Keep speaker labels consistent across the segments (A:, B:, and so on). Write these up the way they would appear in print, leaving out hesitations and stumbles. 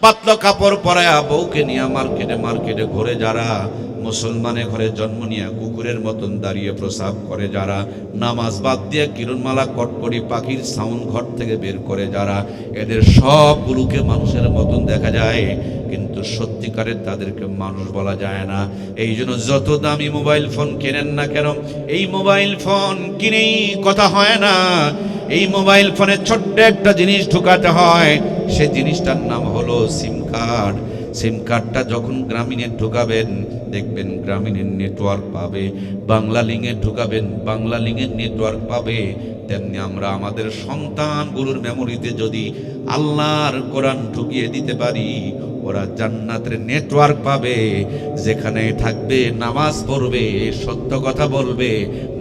A: পাতলা কাপড় পরায়া বউকে নিয়ে মার্কেটে মার্কেটে ঘুরে যারা, মুসলমানের ঘরে জন্ম নিয়ে কুকুরের মতন দাঁড়িয়ে প্রসাব করে যারা, নামাজ বাদ দিয়ে কিরণমালা কটকরি পাখির সাউন্ড ঘর থেকে বের করে যারা, এদের সবগুলোকে মানুষের মতন দেখা যায়, কিন্তু সত্যিকারের তাদেরকে মানুষ বলা যায় না। এই জন্য যত দামি মোবাইল ফোন কেনেন না কেন, এই মোবাইল ফোন কিনেই কথা হয় না। এই মোবাইল ফোনে ছোট্ট একটা জিনিস ঢুকাতে হয়, সে জিনিসটার নাম হলো সিম কার্ড। সিম কার্ডটা যখন গ্রামীণে ঢুকাবেন দেখবেন গ্রামীণের নেটওয়ার্ক পাবে, বাংলা লিঙ্কে ঢুকাবেন বাংলা লিঙ্কের নেটওয়ার্ক পাবে। তেমনি আমরা আমাদের সন্তানগুলোর মেমোরিতে যদি আল্লাহর কোরআন ঢুকিয়ে দিতে পারি, ওরা জান্নাতের নেটওয়ার্ক পাবে, যেখানে থাকবে নামাজ পড়বে, সত্য কথা বলবে,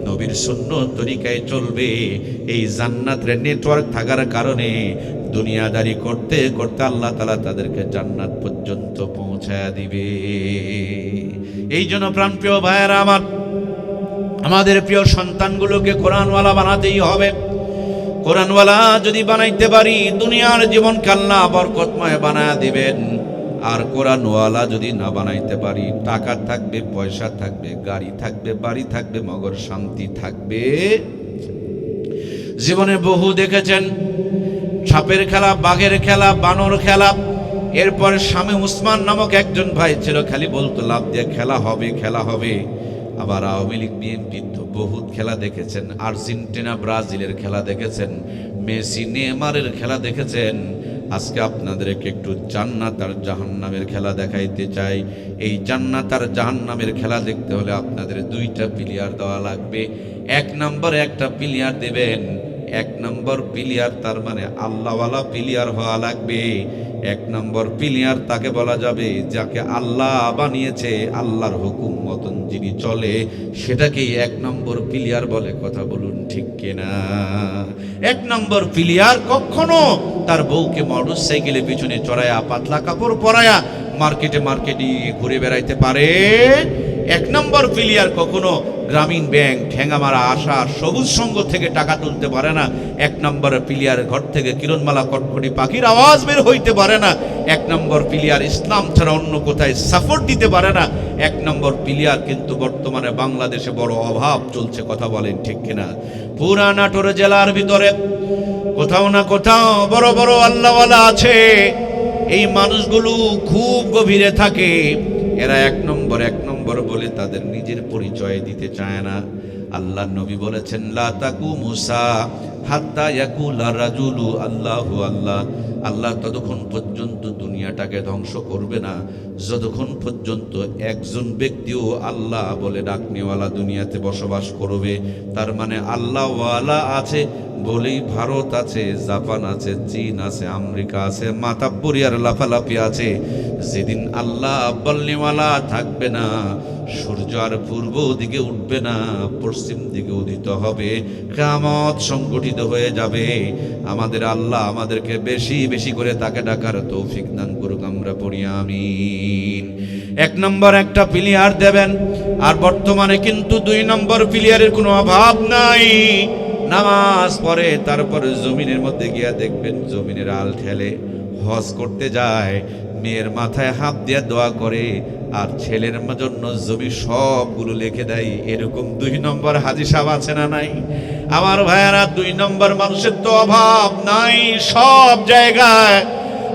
A: নবীর সুন্নাহ তরিকায় চলবে। এই জান্নাতের নেটওয়ার্ক থাকার কারণে দুনিয়াদারি করতে করতে আল্লাহ তাআলা তাদেরকে জান্নাত পর্যন্ত পৌঁছায়া দিবে। এই জন্য প্রাণপ্রিয় ভাইয়েরা আমার, আমাদের প্রিয় সন্তানগুলোকে কোরআনওয়ালা বানাতেই হবে। কোরআনওয়ালা যদি বানাইতে পারি, দুনিয়ার জীবনকে আল্লাহ বরকতময় বানায়া দিবেন। আর কোরআনওয়ালা যদি না বানাইতে পারি, টাকা থাকবে, পয়সা থাকবে, গাড়ি থাকবে, বাড়ি থাকবে, মগর শান্তি থাকবে। জীবনে বহু দেখেছেন সাপের খেলা, বাঘের খেলা, বানর খেলা। এরপর স্বামী উসমান নামক একজন ভাই ছিল, খালি বলতো লাভ দিয়ে খেলা হবে, খেলা হবে। আবার আওয়ামী লীগ বিএনপি তো বহুত খেলা দেখেছেন, আর্জেন্টিনা ব্রাজিলের খেলা দেখেছেন, মেসি নেইমারের খেলা দেখেছেন। আজকে আপনাদেরকে একটু জান্নাত আর জাহান্নামের খেলা দেখাইতে চাই। এই জান্নাত আর জাহান্নামের খেলা দেখতে হলে আপনাদের দুইটা প্লেয়ার দেওয়া লাগবে। এক নম্বরে একটা প্লেয়ার দেবেন, এক নম্বর প্লেয়ার তার মানে আল্লাহওয়ালা প্লেয়ার হওয়া লাগবে। এক নম্বর প্লেয়ার তাকে বলা যাবে যাকে আল্লাহ বানিয়েছে, আল্লাহর হুকুম মতন যিনি চলে, সেটাকেই এক নম্বর প্লেয়ার বলে। কথা বলুন ঠিক কিনা? এক নম্বর প্লেয়ার কখনো তার বউকে মোটরসাইকেলে পিছনে চড়ায়া, পাতলা কাপড় পরায়া মার্কেটে মার্কেটে ঘুরে বেড়াইতে পারে। এক নম্বর প্লেয়ার কখনো গ্রামীণ ব্যাংক, ঠেঙ্গামারা, আশা, সবুজ সংঘ থেকে টাকা তুলতে পারে না। এক নম্বর প্লেয়ার ঘর থেকে কিরণমালা কটকটি পাখির আওয়াজ বের হইতে পারে না। এক নম্বর প্লেয়ার ইসলাম ছাড়া অন্য কোথায় সাপোর্ট দিতে পারে না। এক নম্বর প্লেয়ার কিন্তু বর্তমানে বাংলাদেশে বড় অভাব চলছে। কথা বলেন ঠিক কিনা? পুরা নাটোর জেলার ভিতরে কোথাও না কোথাও বড় বড় আল্লাহওয়ালা আছে। এই মানুষগুলো খুব গভীরে থাকে। এরা এক নম্বর বলে তাদের নিজের পরিচয় দিতে চায় না। আল্লাহ নবী বলেছেন, লা তাকুমু সাআ হাত্তা ইয়াকুলা রাজুলু আল্লাহু আল্লাহ। আল্লাহ ততক্ষণ পর্যন্ত দুনিয়াটাকে ধ্বংস করবে না যতক্ষণ পর্যন্ত একজন ব্যক্তিও আল্লাহ বলে ডাকনেওয়ালা দুনিয়াতে বসবাস করবে। তার মানে আল্লাহওয়ালা আছে বলেই ভারত আছে, জাপান আছে, চীন আছে, আমেরিকা আছে, মাতাব্বরি আর লাফালাফি আছে। যেদিন আল্লাহ বলনেওয়ালা থাকবে না, সূর্য আর পূর্ব দিকে উঠবে না, পশ্চিম দিকে উদিত হবে, কিয়ামত সংগঠিত হয়ে যাবে। আমাদের আল্লাহ আমাদেরকে বেশি বেশি করে তাকে ডাকার তৌফিক দান করুক। আমরা পড়ি আমিন। এক নম্বর একটা প্লেয়ার দেবেন। আর বর্তমানে কিন্তু দুই নম্বর প্লেয়ারের কোনো অভাব নাই। নামাজ পড়ে, তারপরে জমিনের মধ্যে গিয়া দেখবেন জমিনের আল ঠেলে, হজ করতে যায়, মেয়ের মাথায় হাত দিয়ে দোয়া করে, আর ছেলের জন্য জমি সবগুলো লিখে দেয়। এরকম দুই নম্বর হাজি সাহেব আছে না নাই? আমার ভাইয়ারা, দুই নম্বর মানুষের তো অভাব নাই সব জায়গায়।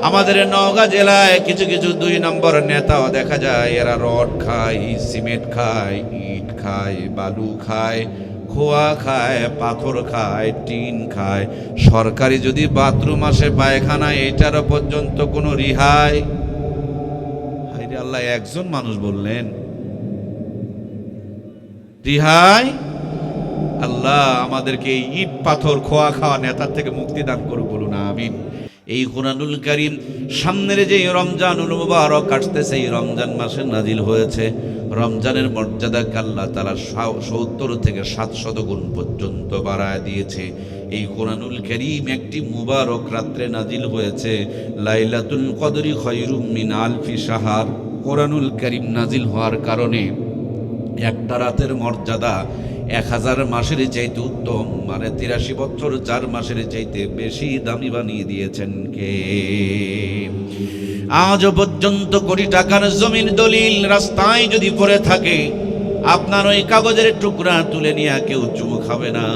A: আমাদের নওগাঁ জেলায় কিছু কিছু দুই নম্বর নেতাও দেখা যায়। এরা রড খায়, সিমেন্ট খায়, ইট খায়, বালু খায়, খোয়া খায়, পাথর খায়, টিন খায়। সরকারি যদি বাথরুম আসে, পায়খানা, এটার পর্যন্ত কোনো রিহাই। হায়রে আল্লাহ, একজন মানুষ বললেন রিহাই। আল্লাহ আমাদেরকে এই ইট পাথর খোয়া খাওয়া নেতার থেকে মুক্তি দান করুক, বলুন আমিন। এই কুরআনুল কারীম সামনের যে রমজানুল মুবারক আসতেছে, এই রমজান মাসে নাজিল হয়েছে। রমজানের মর্যাদাকে আল্লাহ তাআলা ৭০ থেকে ৭০০ গুণ পর্যন্ত বাড়ায় দিয়েছে। এই কুরআনুল কারীম একটি মুবারক রাত্রে নাজিল হয়েছে। লাইলাতুল কদরি খায়রুম মিন আলফি শাহর। কুরআনুল কারীম নাজিল হওয়ার কারণে একটা রাতের মর্যাদা 1000 মাসের চাইতে উত্তম, মানে 83 বছর 4 মাসের চাইতে বেশি দামি বানিয়ে দিয়েছেন কে? আজও পর্যন্ত কোটি টাকার জমির দলিল রাস্তায় যদি পড়ে থাকে, আপনার ওই কাগজের টুকরা তুলে নিয়ে কেউ চুমু খাবে না।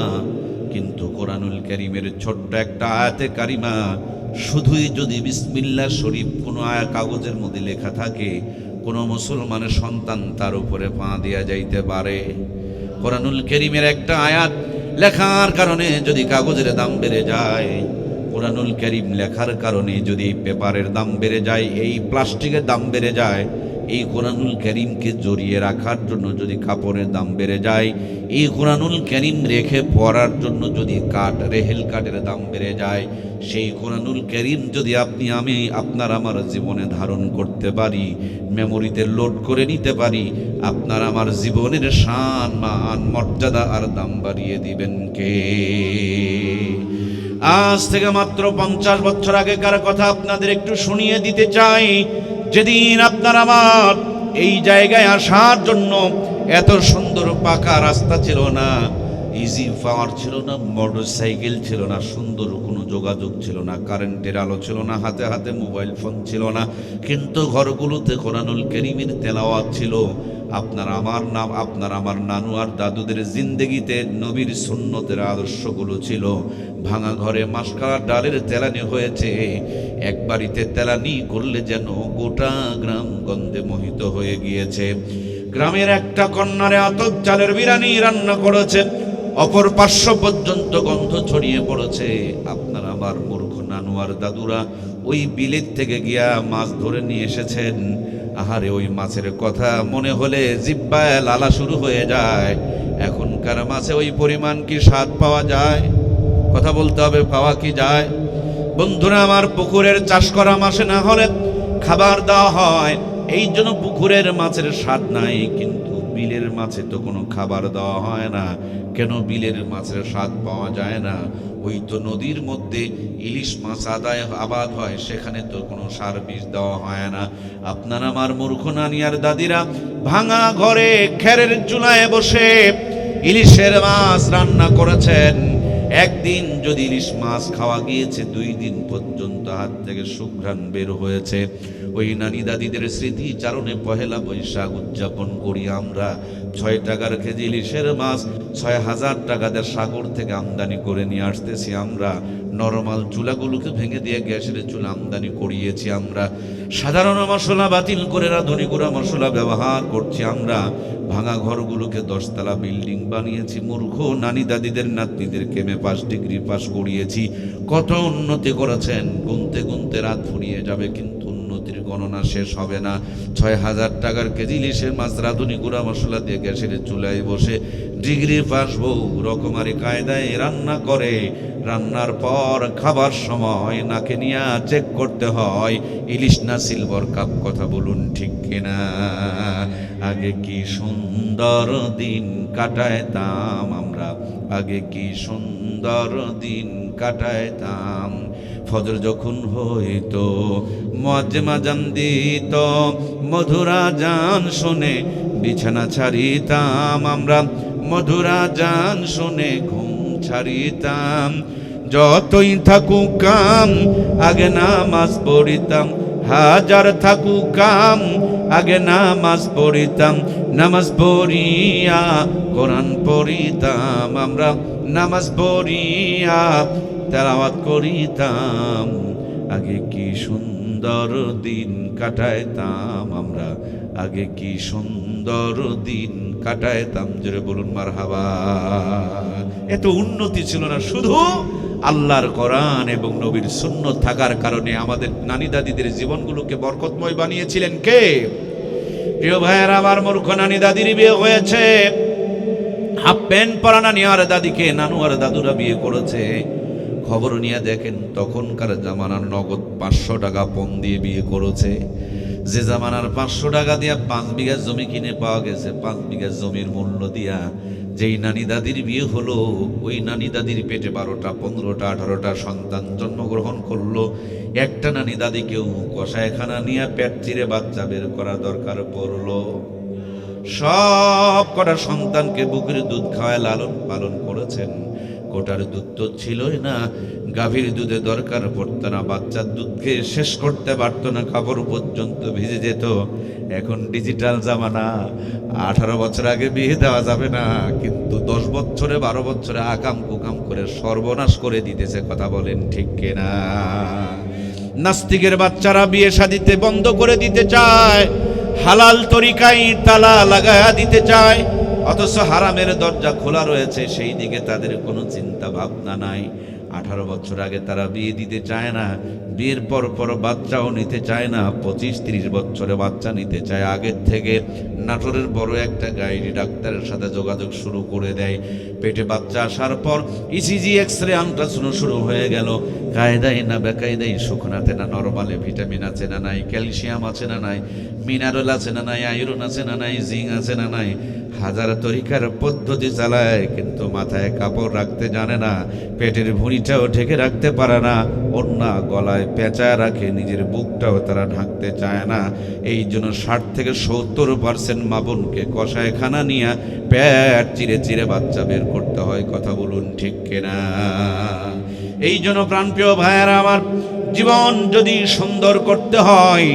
A: কিন্তু কোরআনুল কারীমের ছোট্ট একটা আয়াতে কারিমা শুধুই যদি বিসমিল্লাহ শরীফ কোনো কাগজের মধ্যে লেখা থাকে, কোনো মুসলমানের সন্তান তার উপরে পা দেয়া যাইতে পারে। কোরআনুল কারীমের একটা আয়াত লেখার কারণে যদি কাগজের দাম বেড়ে যায়, কোরআনুল কারীম লেখার কারণে যদি পেপারের দাম বেড়ে যায়, এই প্লাস্টিকের দাম বেড়ে যায়, এই কোরআনুল কারীমকে জড়িয়ে রাখার জন্য যদি কাপড়ের দাম বেড়ে যায়, এই কোরআনুল কারীম রেখে পড়ার জন্য যদি রেহেল কাঠের দাম বেড়ে যায়, সেই কোরআনুল কারীম যদি আমি আপনার আমার জীবনে ধারণ করতে পারি, মেমোরিতে লোড করে নিতে পারি, আপনার আমার জীবনের শান মান মর্যাদা আর দাম বাড়িয়ে দিবেন কে? আজ থেকে মাত্র 50 বছর আগেকার কথা আপনাদের একটু শুনিয়ে দিতে চাই। যেদিন আপনার আমার এই জায়গায় আসার জন্য এত সুন্দর পাকা রাস্তা ছিল না, ইজি পাওয়ার ছিল না, মোটর সাইকেল ছিল না, সুন্দর কোনো যোগাযোগ ছিল না, কারেন্টের আলো ছিল না, হাতে হাতে মোবাইল ফোন ছিল না, কিন্তু ঘরগুলোতে কোরআনুল কারীমের তেলাওয়াত ছিল। আপনার আমার নানু আর দাদুদের জিন্দেগিতে নবীর সুন্নতের আদর্শগুলো ছিল। ভাঙা ঘরে মাসকালা ডালের তেলানি হয়েছে, এক বাড়িতে তেলানি করলে যেন গোটা গ্রাম গন্ধে মোহিত হয়ে গিয়েছে। গ্রামের একটা কন্যারে আতপ চালের বিরিয়ানি রান্না করেছে, অপর পার্শ্ব পর্যন্ত গন্ধ ছড়িয়ে পড়েছে। আপনার আমার মূর্খ নানু আর দাদুরা ওই বিলেত থেকে গিয়া মাছ ধরে নিয়ে এসেছেন। আহারে, ওই মাছের কথা মনে হলে জিহ্বায় লালা শুরু হয়ে যায়। এখনকার মাছে ওই পরিমাণ কি স্বাদ পাওয়া যায়? কথা বলতে হবে, পাওয়া কি যায়? বন্ধুরা আমার, পুকুরের চাষ করা মাছে না হলে খাবার দেওয়া হয়, এই জন্য পুকুরের মাছের স্বাদ নাই, কিন্তু বিলের মাছে তো কোনো খাবার দেওয়া হয় না। কেন বিলের মাছের স্বাদ পাওয়া যায় না? ওই তো নদীর মধ্যে ইলিশ মাছ আবাদ হয়, সেখানে তো কোনো সার বিষ দেওয়া হয় না। আপনার আমার মূর্খ নানি আর দাদিরা ভাঙা ঘরে খেরের চুলায় বসে ইলিশের মাছ রান্না করেছেন। একদিন যদি ইলিশ মাছ খাওয়া গিয়েছে, 2 দিন পর্যন্ত হাত থেকে সুঘ্রাণ বের হয়েছে। ওই নানি দাদিদের স্মৃতি চারণে পহেলা বৈশাখ উদযাপন করি আমরা। 6 টাকার কেজি ইলিশের মাছ 6000 টাকা দিয়ে সাগর থেকে আমদানি করে নিয়ে আসতেছি আমরা। নরমাল চুলাগুলোকে ভেঙে দিয়ে গ্যাসের চুলা আমদানি করিয়েছি আমরা। সাধারণ মশলা বাতিল করে রাঁধুনি গুঁড়া মশলা ব্যবহার করছি আমরা। ভাঙা ঘরগুলোকে 10 তলা বিল্ডিং বানিয়েছি। মূর্খ নানি দাদিদের নাতনিদেরকে মে 5 ডিগ্রি পাস করিয়েছি। কত উন্নতি করেছেন, গুনতে গুনতে রাত ফুরিয়ে যাবে, কিন্তু উন্নতির গণনা শেষ হবে না। 6000 টাকার কেজি ইলিশের মাছ রাঁধুনি গুঁড়া মশলা দিয়ে গ্যাসের চুলায় বসে ডিগ্রি পাস বউ রকমারি কায়দায় রান্না করে। রান্নার পর খাবার সময় নাকে নিয়ে চেক করতে হয় ইলিশ না সিলভার কাপ। কথা বলুন ঠিক কিনা? আগে কি সুন্দর দিন কাটাইতাম আমরা, আগে কি সুন্দর দিন কাটাইতাম। ফজর যখন হইতো মুয়াজ্জিন আযান দিত, মধুরা জান শুনে বিছানা ছাড়িতাম আমরা, মধুরা জান শুনে ঘুম ছাড়িতাম। যতই থাকুক কাম আগে নামাজ পড়িতাম, হাজার থাকুক কাম আগে নামাজ পড়িতাম। নামাজ পড়িয়া কোরআন পড়িতাম আমরা, নামাজ পড়িয়া তেলাওয়াত করিতাম। আগে কি সুন্দর দিন কাটাইতাম আমরা, আগে কি সুন্দর দিন কাটাইতাম। জোরে বলুন মারহাবা। এত উন্নতি ছিল না, শুধু আল্লাহর কোরআন এবং নবীর সুন্নাত থাকার কারণে আমাদের নানি দাদিদের জীবনগুলোকে বরকতময় বানিয়েছিলেন কে? প্রিয় ভাইয়েরা আমার, মূর্খ নানি দাদির বিয়ে হয়েছে। হাফ প্যান্ট পরা নানি আর দাদিকে নানু আর দাদুরা বিয়ে করেছে। খবর নিয়ে দেখেন, তখনকার জামানার নগদ 500 টাকা পণ দিয়ে বিয়ে করেছে। যে জামানার 500 টাকা দিয়া 5 বিঘা জমি কিনে পাওয়া গেছে, 5 বিঘা জমির মূল্য দিয়া যেই নানি দাদির বিয়ে হলো, ওই নানি দাদির পেটে 12টা 15টা 18টা সন্তান জন্মগ্রহণ করলো। একটা নানি দাদিকেও কষায়খানা নিয়ে পেট চিরে বাচ্চা বের করা দরকার পড়লো। সব কটা সন্তানকে বুকের দুধ খাওয়ায় লালন পালন করেছেন। কোটার দুধ তো ছিলই না, গাভীর দুধে দরকার পড়তো না, বাচ্চার দুধকে শেষ করতে পারতো না, কাপড় পর্যন্ত ভিজে যেত। এখন ডিজিটাল জামানা, 18 বছর আগে বিয়ে দেওয়া যাবে না, কিন্তু 10 বছরে 12 বছরে আকাম কুকাম করে সর্বনাশ করে দিতেছে। কথা বলেন ঠিক কিনা? নাস্তিকের বাচ্চারা বিয়ে শাদিতে বন্ধ করে দিতে চায়, হালাল তরিকায় তালা লাগায়া দিতে চায়, অথচ হারামের দরজা খোলা রয়েছে, সেই দিকে তাদের কোনো চিন্তা ভাবনা নাই। 18 বছর আগে তারা বিয়ে দিতে চায় না, বিয়ের পর পর বাচ্চাও নিতে চায় না, 25-30 বছরে বাচ্চা নিতে চায়। আগের থেকে নাটোরের বড় একটা গাইড ডাক্তারের সাথে যোগাযোগ শুরু করে দেয়। পেটে বাচ্চা আসার পর ইসিজি এক্সরে আল্ট্রাসাউন্ড শুরু হয়ে গেল। কায়দায় না বেকায়দায়, শুকনাতে না নরমালে, ভিটামিন আছে না নাই, ক্যালসিয়াম আছে না নাই, মিনারেল আছে না নাই, আয়রন আছে না নাই, জিঙ্ক আছে না নাই, হাজার তরিকার পদ্ধতি চালায়, কিন্তু মাথায় কাপড় রাখতে জানে না, পেটের ভুঁড়িটাও ঢেকে রাখতে পারে না, ওড়না গলায় পেঁচায় রাখে, নিজের বুকটাও তারা ঢাকতে চায় না। এই জন্য 60 থেকে 70% মা বোনকে কষায়খানা নিয়ে পেট চিরে চিরে বাচ্চা বের করতে হয়। কথা বলুন ঠিক কিনা? এই জন্য প্রাণপ্রিয় ভাইয়েরা আমার, জীবন যদি সুন্দর করতে হয়,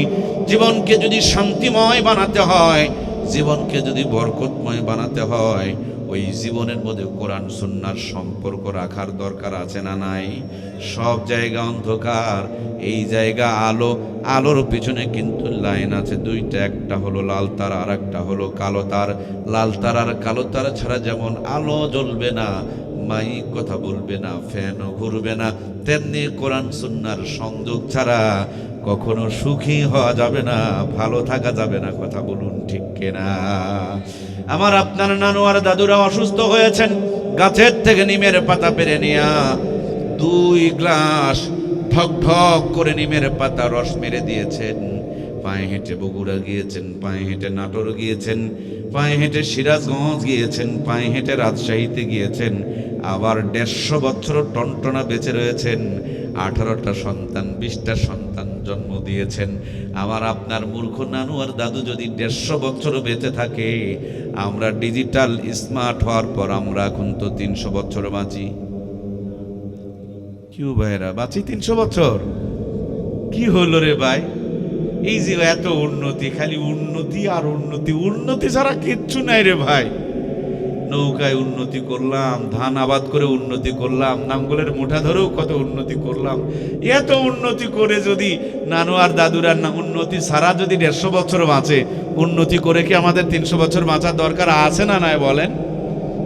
A: জীবনকে যদি শান্তিময় বানাতে হয়, জীবনকে যদি বরকতময় বানাতে হয়, ওই জীবনের মধ্যে কোরআন সুন্নাহর সম্পর্ক রাখার দরকার আছে না নাই? সব জায়গা অন্ধকার, এই জায়গা আলো, আলোর পিছনে কিন্তু লাইন আছে দুইটা, একটা হলো লাল তার আর একটা হলো কালো তার। লাল তার আর কালো তার ছাড়া যেমন আলো জ্বলবে না, মাইক কথা বলবে না, ফ্যানও ঘুরবে না, তেমনি কোরআন সুন্নাহর সংযোগ ছাড়া কখনো সুখী হওয়া যাবে না, ভালো থাকা যাবে না। কথা বলুন ঠিক কিনা? আমার আপনার নানু আর দাদুরা অসুস্থ হয়েছেন, গাছের থেকে নিমের পাতা পেরে নিয়া 2 গ্লাস ঢক ঢক করে নিমের পাতা রস মেরে দিয়েছেন। পায়ে হেঁটে বগুড়া গিয়েছেন, পায়ে হেঁটে নাটোর গিয়েছেন, পায়ে হেঁটে সিরাজগঞ্জ গিয়েছেন, পায়ে হেঁটে রাজশাহীতে গিয়েছেন, আবার 150 বছর টনটনা বেঁচে রয়েছেন, 18টা সন্তান 20টা সন্তান জন্ম দিয়েছেন। আমার আপনার মূর্খ নানু আর দাদু যদি 150 বছর বেঁচে থাকে, আমরা ডিজিটাল স্মার্ট হওয়ার পর আমরা এখন তো 300 বছর বাঁচি। কিউ ভাইরা বাঁচি 300 বছর? কি হলো রে ভাই? এই যে এত উন্নতি, খালি উন্নতি আর উন্নতি, উন্নতি ছাড়া কিচ্ছু নাই রে ভাই। নৌকায় উন্নতি করলাম, ধান আবাদ করে উন্নতি করলাম, নাঙ্গলের মুঠা ধরেও কত উন্নতি করলাম। এত উন্নতি করে যদি নানু আর দাদুরা না উন্নতি ছাড়া যদি 150 বছর বাঁচে, উন্নতি করে কি আমাদের 300 বছর বাঁচার দরকার আছে না নাই বলেন?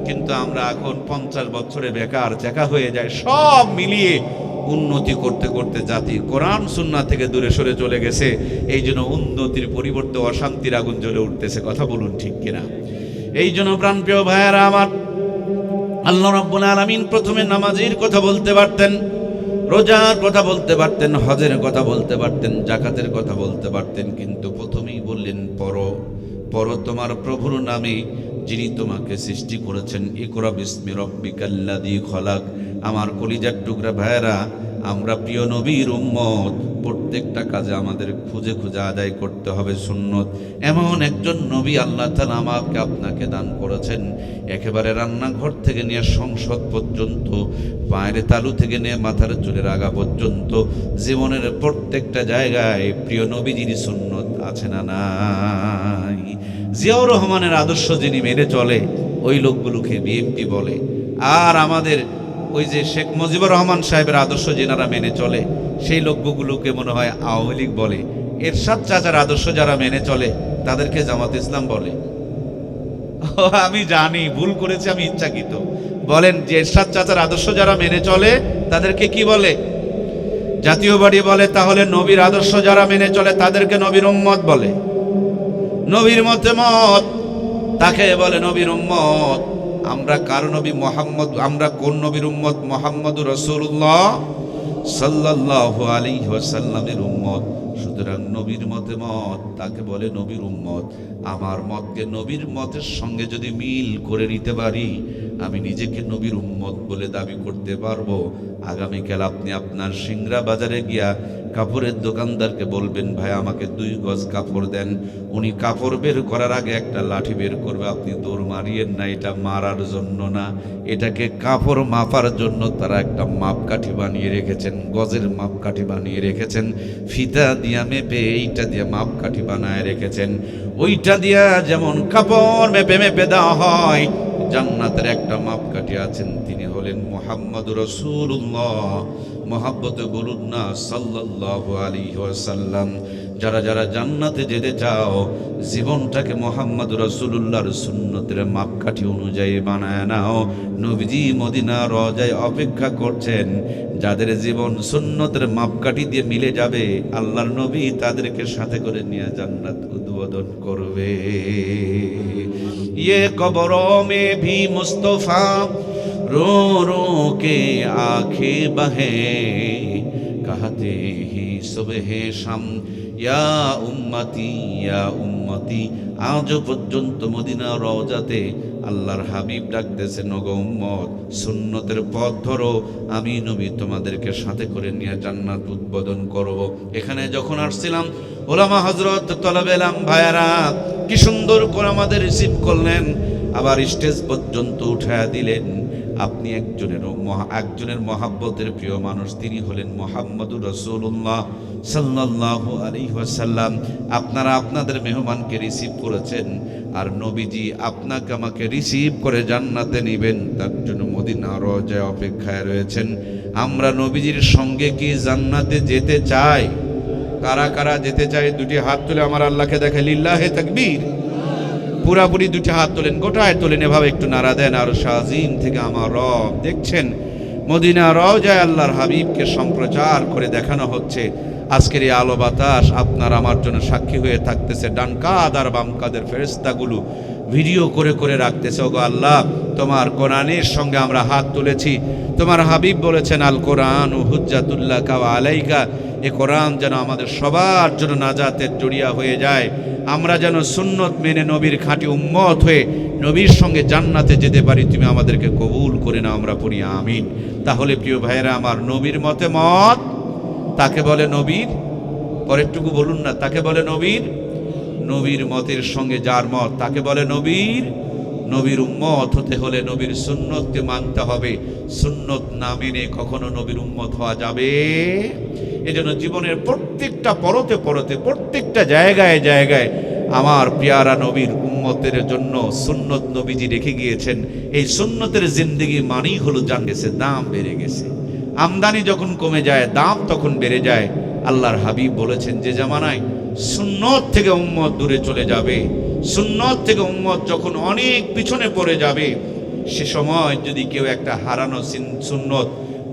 A: কিন্তু আমরা এখন 50 বছরে বেকার চেকা হয়ে যায়। সব মিলিয়ে উন্নতি করতে করতে জাতি কোরআন সুন্নাহ থেকে দূরে সরে চলে গেছে। এই জন্য উন্নতির পরিবর্তে অশান্তির আগুন জ্বলে উঠতেছে। কথা বলুন ঠিক কিনা? এই জন্য প্রাণপ্রিয় ভাইয়েরা আমার, আল্লাহ রাব্বুল আলামিন প্রথমে নামাজের কথা বলতে পারতেন, রোজার কথা বলতে পারতেন, হজের কথা বলতে পারতেন, যাকাতের কথা বলতে পারতেন, কিন্তু প্রথমেই বললেন পড়ো তোমার প্রভুর নামে যিনি তোমাকে সৃষ্টি করেছেন। ইকরা বিসমি রাব্বিকাল্লাযী খলাক। আমার কলিজার টুকরা ভাইয়েরা, আমরা প্রিয় নবীর উম্মত, প্রত্যেকটা কাজে আমাদের খুঁজে খুঁজে আদায় করতে হবে সুন্নত। এমন একজন নবী আল্লাহ তাআলা আমাকে আপনাকে দান করেছেন, একেবারে রান্নাঘর থেকে নিয়ে সংসদ পর্যন্ত, পায়ের তালু থেকে নিয়ে মাথার চুলের আগা পর্যন্ত, জীবনের প্রত্যেকটা জায়গায় প্রিয় নবীজির সুন্নত আছে না নাই? জিয়াউর রহমানের আদর্শ যিনি মেনে চলে, ওই লোকগুলোকে বিএনপি বলে। আর আমাদের ওই যে শেখ মুজিবুর রহমান সাহেবের আদর্শ যেনারা মেনে চলে, সেই লোকগুলোকে মনে হয় আওয়ামী লীগ বলে। এরশাদ চাচার আদর্শ যারা মেনে চলে, তাদেরকে জামাত ইসলাম বলে। আমি জানি ভুল করেছি, আমি ইচ্ছাকৃত। বলেন যে এরশাদ চাচার আদর্শ যারা মেনে চলে, তাদেরকে কি বলে? জাতীয়বাদী বলে। তাহলে নবীর আদর্শ যারা মেনে চলে, তাদেরকে নবীর উম্মত বলে। নবীর মতে মত, তাকে বলে নবীর উম্মত। আমরা কার নবী? মুহাম্মদ। আমরা কোন নবীর উম্মত? মুহাম্মদুর রাসূলুল্লাহ সাল্লাল্লাহু আলাইহি ওয়াসাল্লামের উম্মত। সুতরাং নবীর মতে মত, তাকে বলে নবীর উম্মত। আমার মতকে নবীর মতের সঙ্গে যদি মিল করে নিতে পারি, আমি নিজেকে নবীর উম্মত বলে দাবি করতে পারবো, আগামীকাল আপনি আপনার সিংড়া বাজারে গিয়া কাপড়ের দোকানদারকে বলবেন, ভাই আমাকে 2 গজ কাপড় দেন। উনি কাপড় বের করার আগে একটা লাঠি বের করবে, আপনি দৌড় মারিয়েন না, এটা মারার জন্য না, এটাকে কাপড় মাপার জন্য তারা একটা মাপকাঠি বানিয়ে রেখেছেন, গজের মাপকাঠি বানিয়ে রেখেছেন, ফিতা দিয়া মেপে এইটা দিয়ে মাপকাঠি বানায় রেখেছেন। ওইটা দিয়া যেমন কাপড় মেপে মেপে দেওয়া হয়, জান্নাতের একটা মাপকাঠি আছেন, তিনি হলেন মুহাম্মদুর রাসূলুল্লাহ। মহাব্বতে বলুন না সাল্লাল্লাহু আলাইহি ওয়াসাল্লাম। যারা যারা জান্নাতে যেতে চাও, জীবনটাকে মুহাম্মদুর রাসূলুল্লাহর সুন্নতের মাপকাঠি অনুযায়ী বানায় নাও। নবীজি মদিনা রওজায় অপেক্ষা করছেন, যাদের জীবন সুন্নতের মাপকাঠি দিয়ে মিলে যাবে, আল্লাহর নবী তাদেরকে সাথে করে নিয়ে জান্নাত উদ্বোধন করবে। ये कब्रों में भी मुस्तफा रो रो के आंखें बहे, कहते ही सुबह शाम या उम्मती। আজ পর্যন্ত মদিনা রওজাতে আল্লাহর হাবিব ডাকতেছেন, ওগো উম্মত, সুন্নতের পথ ধরো, আমি নবী তোমাদেরকে সাথে করে নিয়ে জান্নাত উদ্বোধন করব। এখানে যখন আসছিলাম, ওলামা হযরত তলবে ইলম ভাইয়ারা কি সুন্দর করে আমাদের রিসিভ করলেন, আবার স্টেজ পর্যন্ত উঠায়া দিলেন। আপনি একজনের মহাব্বতের প্রিয় মানুষ, তিনি হলেন মুহাম্মদুর রাসূলুল্লাহ সাল্লাল্লাহু আলাইহি ওয়াসাল্লাম। আপনারা আপনাদের মেহমানকে রিসিভ করেছেন, আর নবীজি আপনাকে আমাকে রিসিভ করে জান্নাতে নিবেন, তার জন্য মদিনা রওজায় অপেক্ষায় রয়েছেন। আমরা নবীজির সঙ্গে কি জান্নাতে যেতে চাই? কারা কারা যেতে চাই? 2টি হাত তুলে আমার আল্লাহকে দেখে লিল্লাহে তাকবীর। পুরাপুরি 2টি হাত তোলেন, গোটায় তোলেন, এভাবে একটু নাড়া দেন। আর শাহজিম থেকে আমার রব দেখছেন, মদিনা রওজায় আল্লাহর হাবিবকে সম্প্রচার করে দেখানো হচ্ছে। আজকের এই আলো বাতাস আপনার আমার জন্য সাক্ষী হয়ে থাকতেছে। ডান কাঁধ আর বাম কাঁধের ফেরেশতাগুলো ভিডিও করে করে রাখতেছে। ওগো আল্লাহ, তোমার কোরআনের সঙ্গে আমরা হাত তুলেছি। তোমার হাবিব বলেছেন, আল কোরআন হুজ্জাতুল লাকা ওয়া আলাইকা, এ কোরআন যেন আমাদের সবার জন্য নাজাতের জড়িয়া হয়ে যায়। আমরা যেন সুন্নত মেনে নবীর খাঁটি উম্মত হয়ে নবীর সঙ্গে জান্নাতে যেতে পারি। তুমি আমাদেরকে কবুল করে নাও, আমরা পড়ি আমিন। তাহলে প্রিয় ভাইয়েরা আমার, নবীর মতে মত তাকে বলে নবীর, পরেরটুকু বলুন না, তাকে বলে নবীর। নবীর মতের সঙ্গে যার মত, তাকে বলে নবীর। নবীর উম্মত হতে হলে নবীর সুন্নতকে মানতে হবে। সুন্নত না মেনে কখনো নবীর উম্মত হওয়া যাবে। এজন্য জীবনের প্রত্যেকটা পরতে পরতে, প্রত্যেকটা জায়গায় জায়গায় আমার পেয়ারা নবীর উম্মতের জন্য সুন্নত নবীজি রেখে গিয়েছেন। এই সুন্নতের জিন্দেগি মানেই হলো জান গেছে, দাম বেড়ে গেছে। আমদানি যখন কমে যায়, দাম তখন বেড়ে যায়। আল্লাহর হাবিব বলেছেন, যে জামানায় সুন্নত থেকে উম্মত দূরে চলে যাবে, সুন্নত থেকে উম্মত যখন অনেক পিছনে পড়ে যাবে, সে সময় যদি কেউ একটা হারানো সুন্নত,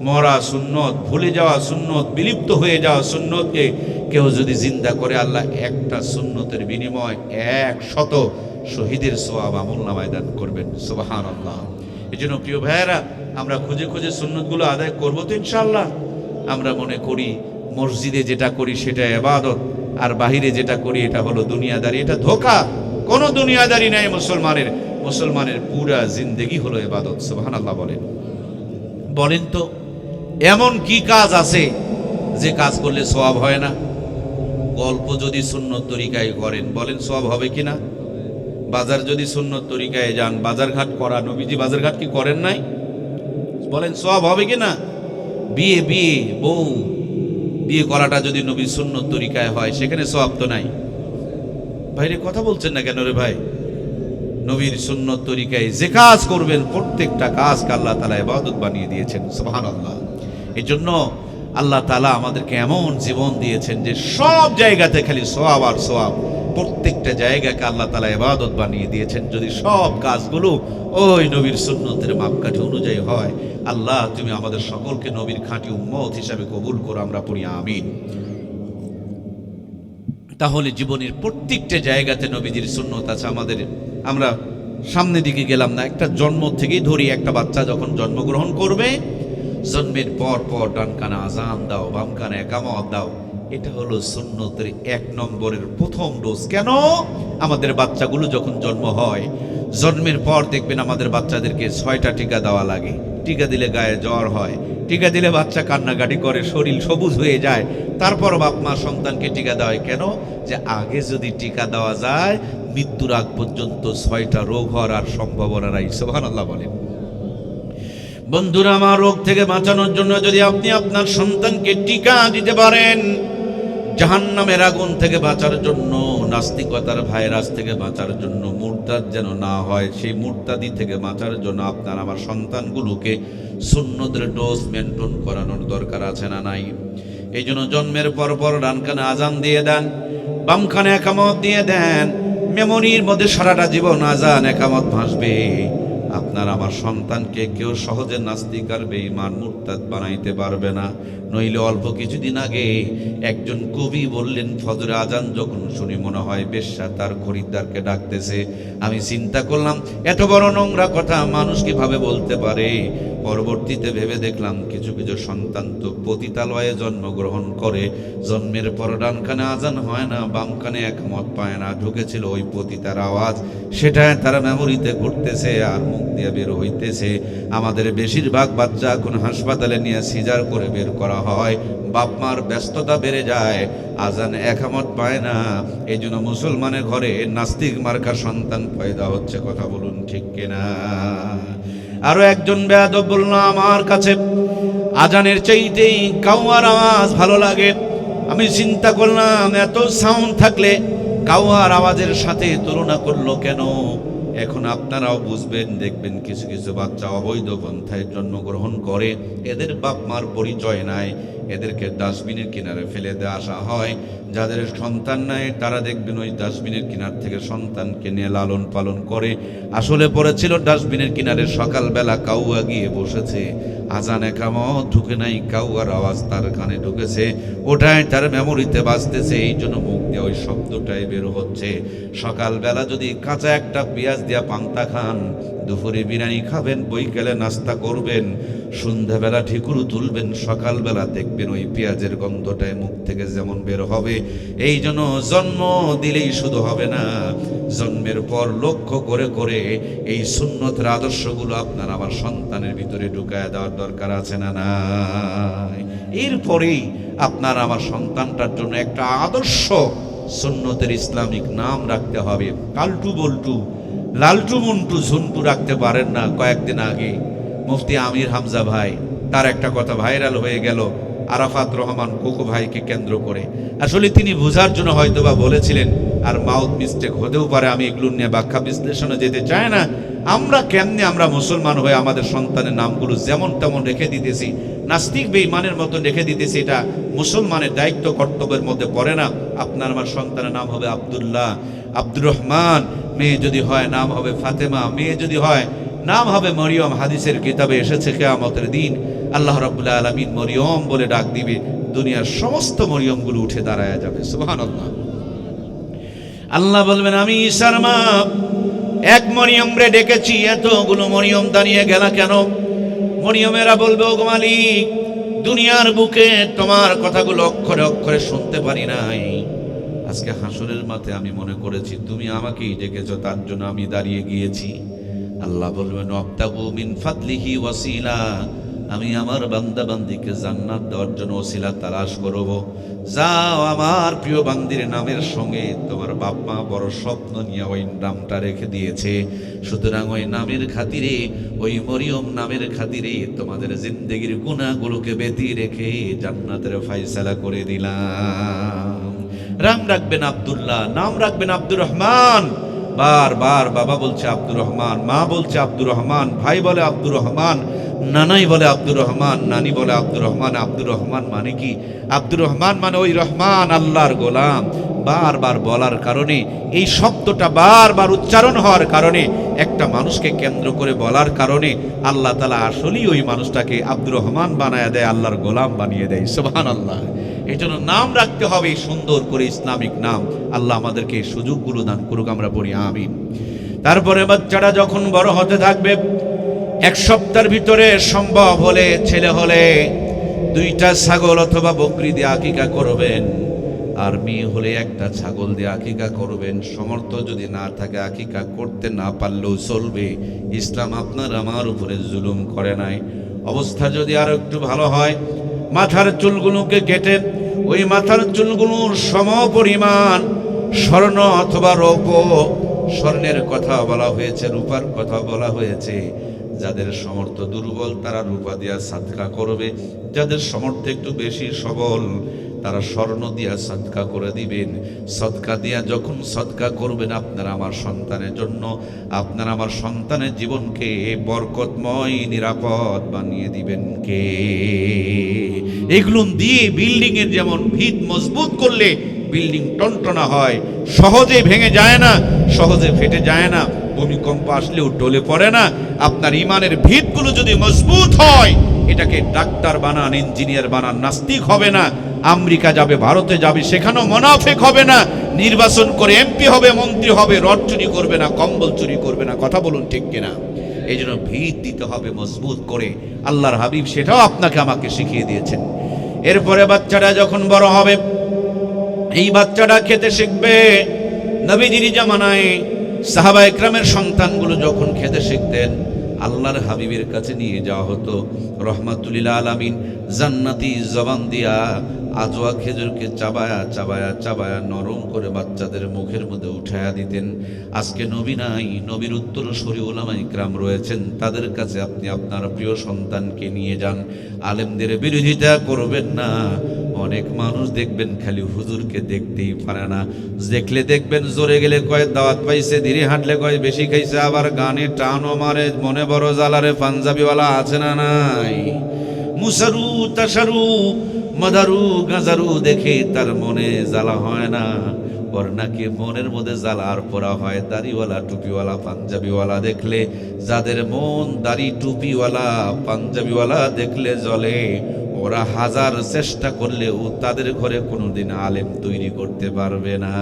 A: মরা সুন্নত, ভুলে যাওয়া সুন্নত, বিলুপ্ত হয়ে যাওয়া সুন্নতকে কেউ যদি জিন্দা করে, আল্লাহ একটা সুন্নতের বিনিময় 100 শহীদের সওয়াব আমলনামায় দান করবেন। সুবহানাল্লাহ। এজন্য প্রিয় ভাইয়েরা, আমরা খুঁজে খুঁজে সুন্নতগুলো আদায় করবো তো ইনশাআল্লাহ। আমরা মনে করি মসজিদে যেটা করি সেটা ইবাদত, আর বাহিরে যেটা করি এটা হলো দুনিয়াদারি। এটা ধোঁকা। কোনো দুনিয়াদারি নাই মুসলমানের। মুসলমানের পুরা জিন্দেগি হলো ইবাদত। সুবহানাল্লাহ বলেন। বলেন তো এমন কি কাজ আছে যে কাজ করলে সওয়াব হয় না? গল্প যদি সুন্নত তরিকায় করেন, বলেন সওয়াব হবে কিনা? বাজার যদি সুন্নত তরিকায় যান, বাজারঘাট করা, নবীজি বাজারঘাট কি করেন নাই? বলেন সওয়াব হবে কিনা? বউ বিয়ে করাটা যদি নবীর সুন্নত তরিকায় হয়, সেখানে সওয়াব তো নাই। ভাইরে কথা বলছেন না কেন রে ভাই? নবীর সুন্নত তরিকায় যে কাজ করবেন, প্রত্যেকটা কাজকে আল্লাহ তাআলা ইবাদত বানিয়ে দিয়েছেন। সুবহানাল্লাহ। এজন্য আল্লাহ তাআলা আমাদেরকে এমন জীবন দিয়েছেন যে সব জায়গাতে খালি সওয়াব আর সওয়াব। প্রত্যেকটা জায়গাকে আল্লাহ তাআলা ইবাদত বানিয়ে দিয়েছেন। যদি সব কাজগুলো ওই নবীর সুন্নতের মাপকাঠি অনুযায়ী হয়, আল্লাহ তুমি আমাদের সকলকে নবীর খাঁটি উম্মত হিসাবে কবুল করো, আমরা পড়ি আমিন। তাহলে জীবনের প্রত্যেকটা জায়গাতে নবীজির সুন্নত আছে আমাদের। আমরা সামনের দিকে গেলাম না, একটা জন্ম থেকেই ধরি। একটা বাচ্চা যখন জন্মগ্রহণ করবে, জন্মের পর পর ডান কানে আজান দাও, বাম কানে একামত দাও, এটা হলো সুন্নতের 1 নম্বরের প্রথম ডোজ। কেন? আমাদের বাচ্চাগুলো যখন জন্ম হয়, জন্মের পর দেখবেন আমাদের বাচ্চাদেরকে 6টা টিকা দেওয়া লাগে। টিকা দিলে গায়ে জ্বর হয়, টিকা দিলে বাচ্চা কান্নাকাটি করে, শরীর সবুজ হয়ে যায়, তারপর বাপ মা সন্তানকে টিকা দেওয়া হয়। কেন? যে আগে যদি টিকা দেওয়া যায়, মৃত্যুর আগ পর্যন্ত 6টা রোগ হওয়ার আর সম্ভাবনা নাই। সুবহানাল্লাহ বলেন। বন্ধুরা আমার, রোগ থেকে বাঁচানোর জন্য যদি আপনি আপনার সন্তানকে টিকা দিতে পারেন, জাহান্নামের আগুন থেকে বাঁচার জন্য, নাস্তিকতার ভাইরাস থেকে বাঁচার জন্য, মুরতাদ যেন না হয়, সেই মুরতাদি থেকে বাঁচার জন্য আপনার আমার সন্তানগুলোকে সুন্নতের ডোজ মেনটেন করানোর দরকার আছে না নাই? এই জন্য জন্মের পর পর ডান কানে আজান দিয়ে দেন, বাম কানে একামত দিয়ে দেন। মেমোরির মধ্যে সারাটা জীবন আজান একামত ভাসবে। আপনার আমার সন্তানকে কেউ সহজে নাস্তিক আর বেঈমান মুরতাদ বানাইতে পারবে না। নইলে অল্প কিছুদিন আগে একজন কবি বললেন, ফজরে আজান যখন শুনি মনে হয় বেশ্যা তার খরিদ্দারকে ডাকতেছে। আমি চিন্তা করলাম, এত বড় নোংরা কথা মানুষ কিভাবে বলতে পারে? পরবর্তীতে ভেবে দেখলাম, কিছু কিছু সন্তান তো পতিতালয়ে জন্মগ্রহণ করে, জন্মের পর ডান কানে আজান হয় না, বাম কানে একমত পায় না, ঢুকেছিল ওই পতিতার আওয়াজ, সেটা তারা মেমোরিতে করতেছে আর মুখ দিয়ে বের হইতেছে। আমাদের বেশিরভাগ বাচ্চা এখন হাসপাতালে নিয়ে সিজার করে বের করা হয়। বাপ মার ব্যস্ততা বেড়ে যায়, আজান একামত পায় না। এই জন্য মুসলমানের ঘরে নাস্তিক মার্কা সন্তান পয়দা হচ্ছে। কথা বলুন ঠিক কিনা? আরো একজন বেয়াদব বলল, আমার কাছে আজানের চাইতেই কাউয়ার আওয়াজ ভালো লাগে। আমি চিন্তা করলাম, এত সাউন্ড থাকলে কাউয়ার আওয়াজের সাথে তুলনা করলো কেন? এখন আপনারাও বুঝবেন, দেখবেন কিছু কিছু বাচ্চা অবৈধ পন্থায় জন্মগ্রহণ করে, এদের বাপ মার পরিচয় নাই, এদেরকে ডাস্টবিনের কিনারে ফেলে দিয়ে আসা হয়। যাদের সন্তান নাই তারা দেখবেন ওই ডাস্টবিনের কিনার থেকে সন্তানকে নিয়ে লালন পালন করে। আসলে পড়েছিল ডাস্টবিনের কিনারে, সকালবেলা কাউয়া গিয়ে বসেছে, আজান একামত ঢুকে নাই, কাউয়ার আওয়াজ তার কানে ঢুকেছে, ওটাই তার মেমোরিতে বাজতেছে। এই জন্য মুখ দিয়ে ওই শব্দটাই বের হচ্ছে। সকালবেলা যদি কাঁচা একটা পেঁয়াজ দিয়া পান্তা খান, দুপুরে বিরিয়ানি খাবেন, বৈকালে নাস্তা করবেন, সন্ধ্যাবেলা ঢিকুরু তুলবেন, সকালবেলা দেখবেন ওই পেঁয়াজের গন্ধটায় মুখ থেকে যেমন বের হবে। এই জন্য জন্ম দিলেই শুধু হবে না, জন্মের পর লক্ষ্য করে করে এই সুন্নতের আদর্শগুলো আপনার আমার সন্তানের ভিতরে ঢুকায় দেওয়ার দরকার আছে না নাই? এরপরেই আপনার আমার সন্তানটার জন্য একটা আদর্শ সুন্নতের ইসলামিক নাম রাখতে হবে। কালটু বল্টু, লালটু মুন্টু ঝুন্টু রাখতে পারেন না। কয়েকদিন আগে মুফতি আমির হামজা ভাই, তার একটা কথা ভাইরাল হয়ে গেল আরাফাত রহমান কোকো ভাইকে কেন্দ্র করে। আসলে তিনি বোঝার জন্য হয়তোবা বলেছিলেন, আর মাউথ মিস্টেক হতেও পারে। আমি এগুলো নিয়ে ব্যাখ্যা বিশ্লেষণে যেতে চাই না। আমরা কেমনে আমরা মুসলমান হয়ে আমাদের সন্তানের নামগুলো যেমন তেমন রেখে দিতেছি, নাস্তিক বেঈমানের মতো রেখে দিতেছি, এটা মুসলমানের দায়িত্ব কর্তব্যের মধ্যে পড়ে না। আপনার আমার সন্তানের নাম হবে আব্দুল্লাহ, আব্দুর রহমান, মেয়ে যদি হয় নাম হবে ফাতেমা, মেয়ে যদি হয় নাম হবে মরিয়ম। হাদিসের কিতাবে এসেছে কিয়ামতের দিন আল্লাহ রাব্বুল আলামিন মরিয়ম বলে ডাক দিবে, দুনিয়ার সমস্ত মরিয়মগুলো উঠে দাঁড়ায় যাবে। সুবহানাল্লাহ। আল্লাহ বলবেন, আমি ঈসার মা এক মরিয়ম রে ডেকেছি, এতগুলো মরিয়ম দাঁড়িয়ে গেলা কেন? মরিয়মেরা বলবে, ও মালিক, দুনিয়ার বুকে তোমার কথাগুলো অক্ষরে অক্ষরে শুনতে পারি নাই, আজকে হাসরের মাঠে আমি মনে করেছি তুমি আমাকেই ডেকেছো, তার জন্য আমি দাঁড়িয়ে গিয়েছি। আল্লাহ বলবেন, ওয়াবতাগু মিন ফাদলিহি ওয়াসিলা, আমি আমার বান্দা বান্দিকে জান্নাত দেওয়ার জন্য ওসিলা তালাশ করব। যাও, আমার প্রিয় বান্দির নামের সঙ্গে তোমার বাপ মা বড় স্বপ্ন নিয়ে ওই নামটা রেখে দিয়েছে, সুতরাং ওই নামের খাতিরে, ওই মরিয়ম নামের খাতিরে তোমাদের জিন্দেগির গুনাহগুলোকে বেঁধে রেখে জান্নাতের ফয়সালা করে দিলাম। নাম রাখবেন আব্দুল্লাহ, নাম রাখবেন আব্দুর রহমান। বারবার বাবা বলছে আব্দুর রহমান, মা বলছে আব্দুর রহমান, ভাই বলে আব্দুর রহমান, নানাই বলে আব্দুর রহমান, নানি বলে আব্দুর রহমান। আব্দুর রহমান মানে কি? আব্দুর রহমান মানে ওই রহমান, আল্লাহর গোলাম। বারবার বলার কারণে, এই শব্দটা বারবার উচ্চারণ হওয়ার কারণে, একটা মানুষকে কেন্দ্র করে বলার কারণে আল্লাহ তাআলা আসলেই ওই মানুষটাকে আব্দুর রহমান বানায় দেয়, আল্লাহর গোলাম বানিয়ে দেয়। সুবহানাল্লাহ। এই জন্য নাম রাখতে হবে সুন্দর করে ইসলামিক নাম। আল্লাহ আমাদেরকে এই সুযোগগুলো দান করুক, আমরা বলি আমিন। তারপরে বাচ্চাটা যখন বড় হতে থাকবে, 1 সপ্তাহের ভিতরে সম্ভব হলে, ছেলে হলে 2টা ছাগল অথবা বকরি দিয়ে আকিকা করবেন, আর মেয়ে হলে একটা ছাগল দিয়ে আকিকা করবেন। সমর্থ যদি না থাকে, আকিকা করতে না পারলেও চলবে, ইসলাম আপনার আমার উপরে জুলুম করে নাই। অবস্থা যদি আরো একটু ভালো হয়, মাথার চুলগুলোকে কেটে ওই মাথার চুলগুলোর সমপরিমাণ স্বর্ণ অথবা রৌপ্য, স্বর্ণের কথা বলা হয়েছে, রূপার কথা বলা হয়েছে। যাদের সামর্থ্য দুর্বল তারা রূপা দিয়া সাদকা করবে, যাদের সামর্থ্য একটু বেশি সবল তারা স্বর্ণ দিয়া সদকা করে দিবেন। সদকা দিয়া যখন সদকা করবেন, আপনারা আমার সন্তানের জন্য, আপনারা আমার সন্তানের জীবনকে বরকতময় নিরাপদ বানিয়ে দিবেন কে? এগুলো দিয়ে বিল্ডিং এর যেমন ভিত মজবুত করলে বিল্ডিং টনটনা হয়, সহজে ভেঙে যায় না, সহজে ফেটে যায় না, ভূমিকম্প আসলেও টলে পড়ে না। আপনার ইমানের ভিতগুলো যদি মজবুত হয়, এটাকে ডাক্তার বানান, ইঞ্জিনিয়ার বানান, নাস্তিক হবে না। আমেরিকা যাবে, ভারতে যাবে, সেখানেও মুনাফিক হবে না। নির্বাচন করে এমপি হবে, মন্ত্রী হবে, রড চুরি করবে না, কম্বল চুরি করবে না। কথা বলুন ঠিক কিনা? এই জন্য ভিত দিতে হবে মজবুত করে। আল্লাহর হাবিব সেটাও আপনাকে আমাকে শিখিয়ে দিয়েছেন। এরপরে বাচ্চাটা যখন বড় হবে, এই বাচ্চাটা খেতে শিখবে। নবীজির জামানায় সাহাবা একরামের সন্তানগুলো যখন খেতে শিখতেন, আল্লাহর হাবিবের কাছে নিয়ে যাওয়া হতো। রহমাতুল্লিল আলামিন জান্নাতি জবান দিয়া আজওয়া খেজুরকে চাবায়া চাবায়া চাবায়া নরম করে বাচ্চাদের মুখের মধ্যে উঠায়া দিতেন। আজকে নবী নাই, নবীর উত্তরসূরি উলামা ইকরাম রয়েছেন, তাদের কাছে আপনি আপনার প্রিয় সন্তানকে নিয়ে যান। আলেমদের বিরোধিতা করবেন না। অনেক মানুষ দেখবেন খালি হুজুরকে দেখতেই পারে না, দেখলে দেখবেন জোরে গেলে কয় দাওয়াত পাইছে, ধীরে হাঁটলে কয় বেশি খাইছে, আবার গানে টানও মারে, মনে বড় জ্বালারে। পাঞ্জাবিওয়ালা আছে না নাই? মুসারু তাসারু মাদারু গাজারু দেখে তার মনে জ্বালা হয় না, ওর নাকি মনের মধ্যে জ্বালা আর পড়া হয়। দাড়িওয়ালা টুপিওয়ালা পাঞ্জাবিওয়ালা দেখলে, যাদের মন দাড়ি টুপিওয়ালা পাঞ্জাবিওয়ালা দেখলে জ্বলে, ওরা হাজার চেষ্টা করলেও তাদের ঘরে কোনোদিন আলেম তৈরি করতে পারবে না।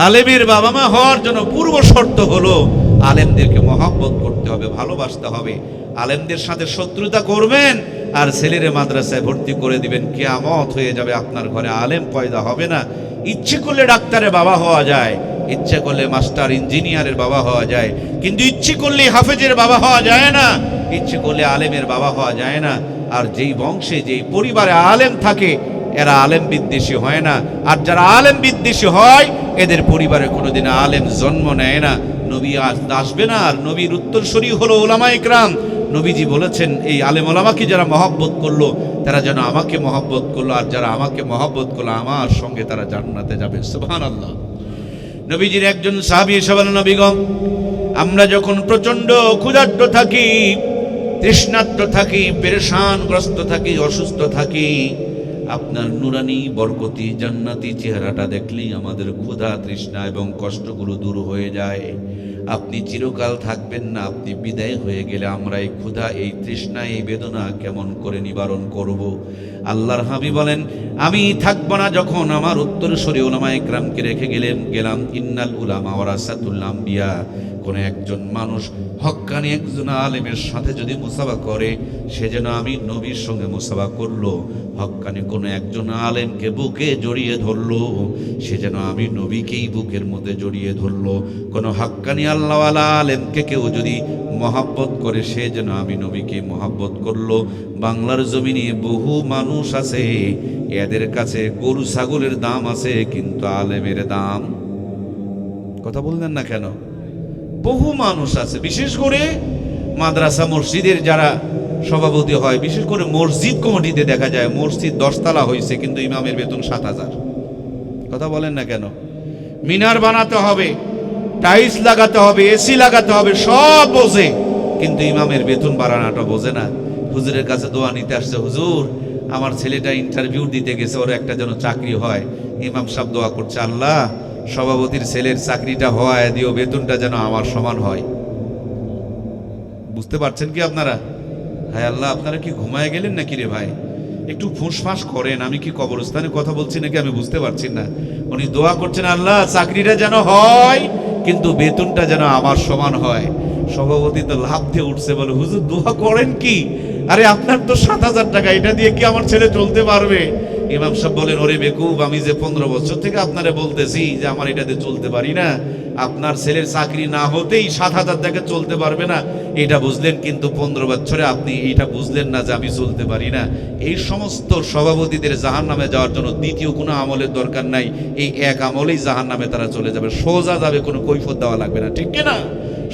A: আলেমের বাবা মা হওয়ার জন্য পূর্ব শর্ত হলো আলেমদেরকে মহব্বত করতে হবে, ভালোবাসতে হবে। আলেমদের সাথে শত্রুতা করবেন আর ছেলেরে মাদ্রাসায় ভর্তি করে দিবেন, কিয়ামত হয়ে যাবে, আপনার ঘরে আলেম পয়দা হবে না। ইচ্ছে করলে ডাক্তারের বাবা হওয়া যায়, ইচ্ছে করলে মাস্টার ইঞ্জিনিয়ারের বাবা হওয়া যায়, কিন্তু ইচ্ছে করলে হাফেজের বাবা হওয়া যায় না, ইচ্ছে করলে আলেমের বাবা হওয়া যায় না। আর যেই বংশে যেই পরিবারে আলেম থাকে, এরা আলেম বিদ্বেষী হয় না। আর যারা আলেম বিদ্বেষী হয়, এদের পরিবারে কোনোদিন আলেম জন্ম নেয় না, নবী আসবে না। আর নবীর উত্তরসূরি হলো উলামা ইকরাম। নবীজি বলেছেন, এই আলেম ওলামাকে যারা মহব্বত করলো, তারা যেন আমাকে মহব্বত করলো, আর যারা আমাকে মহব্বত করলো, আমার সঙ্গে তারা জান্নাতে যাবে। সুবহানাল্লাহ। নবীজির একজন সাহাবী এসে বলেন, নবীগণ, আমরা যখন প্রচন্ড ক্ষুধার্ত থাকি, তৃষ্ণার্ত থাকি, পেরেশানগ্রস্ত থাকি, অসুস্থ থাকি, আপনার নুরানি বরকতি জান্নাতি চেহারাটা দেখলেই আমাদের ক্ষুধা তৃষ্ণা এবং কষ্টগুলো দূর হয়ে যায়। আপনি চিরকাল থাকবেন না, আপনি বিদায় হয়ে গেলে আমরা এই ক্ষুধা, এই তৃষ্ণা, এই বেদনা কেমন করে নিবারণ করব? আল্লাহর হাবিব বলেন, আমি থাকবো না যখন আমার উত্তরসূরি উলামা ইকরামকে রেখে গেলাম। ইন্নাল উলামা ওয়ারাসাতুল আম্বিয়া। কোন একজন মানুষ হক্কানি একজন আলেমের সাথে যদি মুসাফা করে, সে যেন আমি নবীর সঙ্গে মুসাফা করলো। হক্কানি কোন একজন আলেমকে বুকে জড়িয়ে ধরলো, সে যেন আমি নবীকেই বুকের মধ্যে জড়িয়ে ধরলো। কোন হক্কানি আল্লাহওয়ালা আলেমকে কেউ যদি মহাব্বত করে, সে যেন আমি নবীকে মহাব্বত করলো। বাংলার জমিনে বহু মানুষ আছে, এদের কাছে গরু ছাগলের দাম আছে, কিন্তু আলেমের দাম, কথা বললেন না কেন? বহু মানুষ আছে, বিশেষ করে মাদ্রাসা মসজিদের যারা সভাপতি হয়, বিশেষ করে মসজিদ কমিটিতে দেখা যায় মসজিদ 10 তলা হয়েছে, কিন্তু ইমামের বেতন 7,000। কথা বলেন না কেন? মিনার বানাতে হবে, টাইলস লাগাতে হবে, এসি লাগাতে হবে, সব বোঝে, কিন্তু ইমামের বেতন বাড়ানোটা বোঝে না। হুজুরের কাছে দোয়া নিতে আসছে, হুজুর আমার ছেলেটা ইন্টারভিউ দিতে গেছে, ওর একটা যেন চাকরি হয়। ইমাম সাহেব দোয়া করছে, আল্লাহ সভাপতির ছেলের চাকরিটা হওয়ায় দিও, বেতনটা যেন আমার সমান হয়। বুঝতে পারছেন কি আপনারা? হায় আল্লাহ, আপনারা কি ঘুমায় গেলেন নাকি রে ভাই? একটু ফুঁসফাঁস করেন, আমি কি কবরস্থানে কথা বলছি নাকি আমি বুঝতে পারছি না। উনি দোয়া করছেন, আল্লাহ চাকরিটা যেন হয়, কিন্তু বেতনটা যেন আমার সমান হয়। সভাপতি তো লাভ দিয়ে উঠছে, বলে হুজুর দোয়া করেন কি? আরে আপনার তো 7,000 টাকা, এটা দিয়ে কি আমার ছেলে চলতে পারবে? ইমাম সাহেব বলেন, ওরে বেকুব, আমি যে 15 বছর থেকে আপনারে বলতেছি যে আমার এটা দিয়ে চলতে পারি না, আপনার ছেলের চাকরি না হতেই 7,000 টাকা চলতে পারবে না, এটা বুঝলেন, কিন্তু 15 বছরে আপনি এইটা বুঝলেন না যে আমি চলতে পারি না। এই সমস্ত সভাপতিদের জাহান্নামে যাওয়ার জন্য দ্বিতীয় কোনো আমলের দরকার নাই, এই এক আমলেই জাহান্নামে তারা চলে যাবে, সোজা যাবে, কোনো কৈফিয়ত দেওয়া লাগবে না, ঠিক কিনা?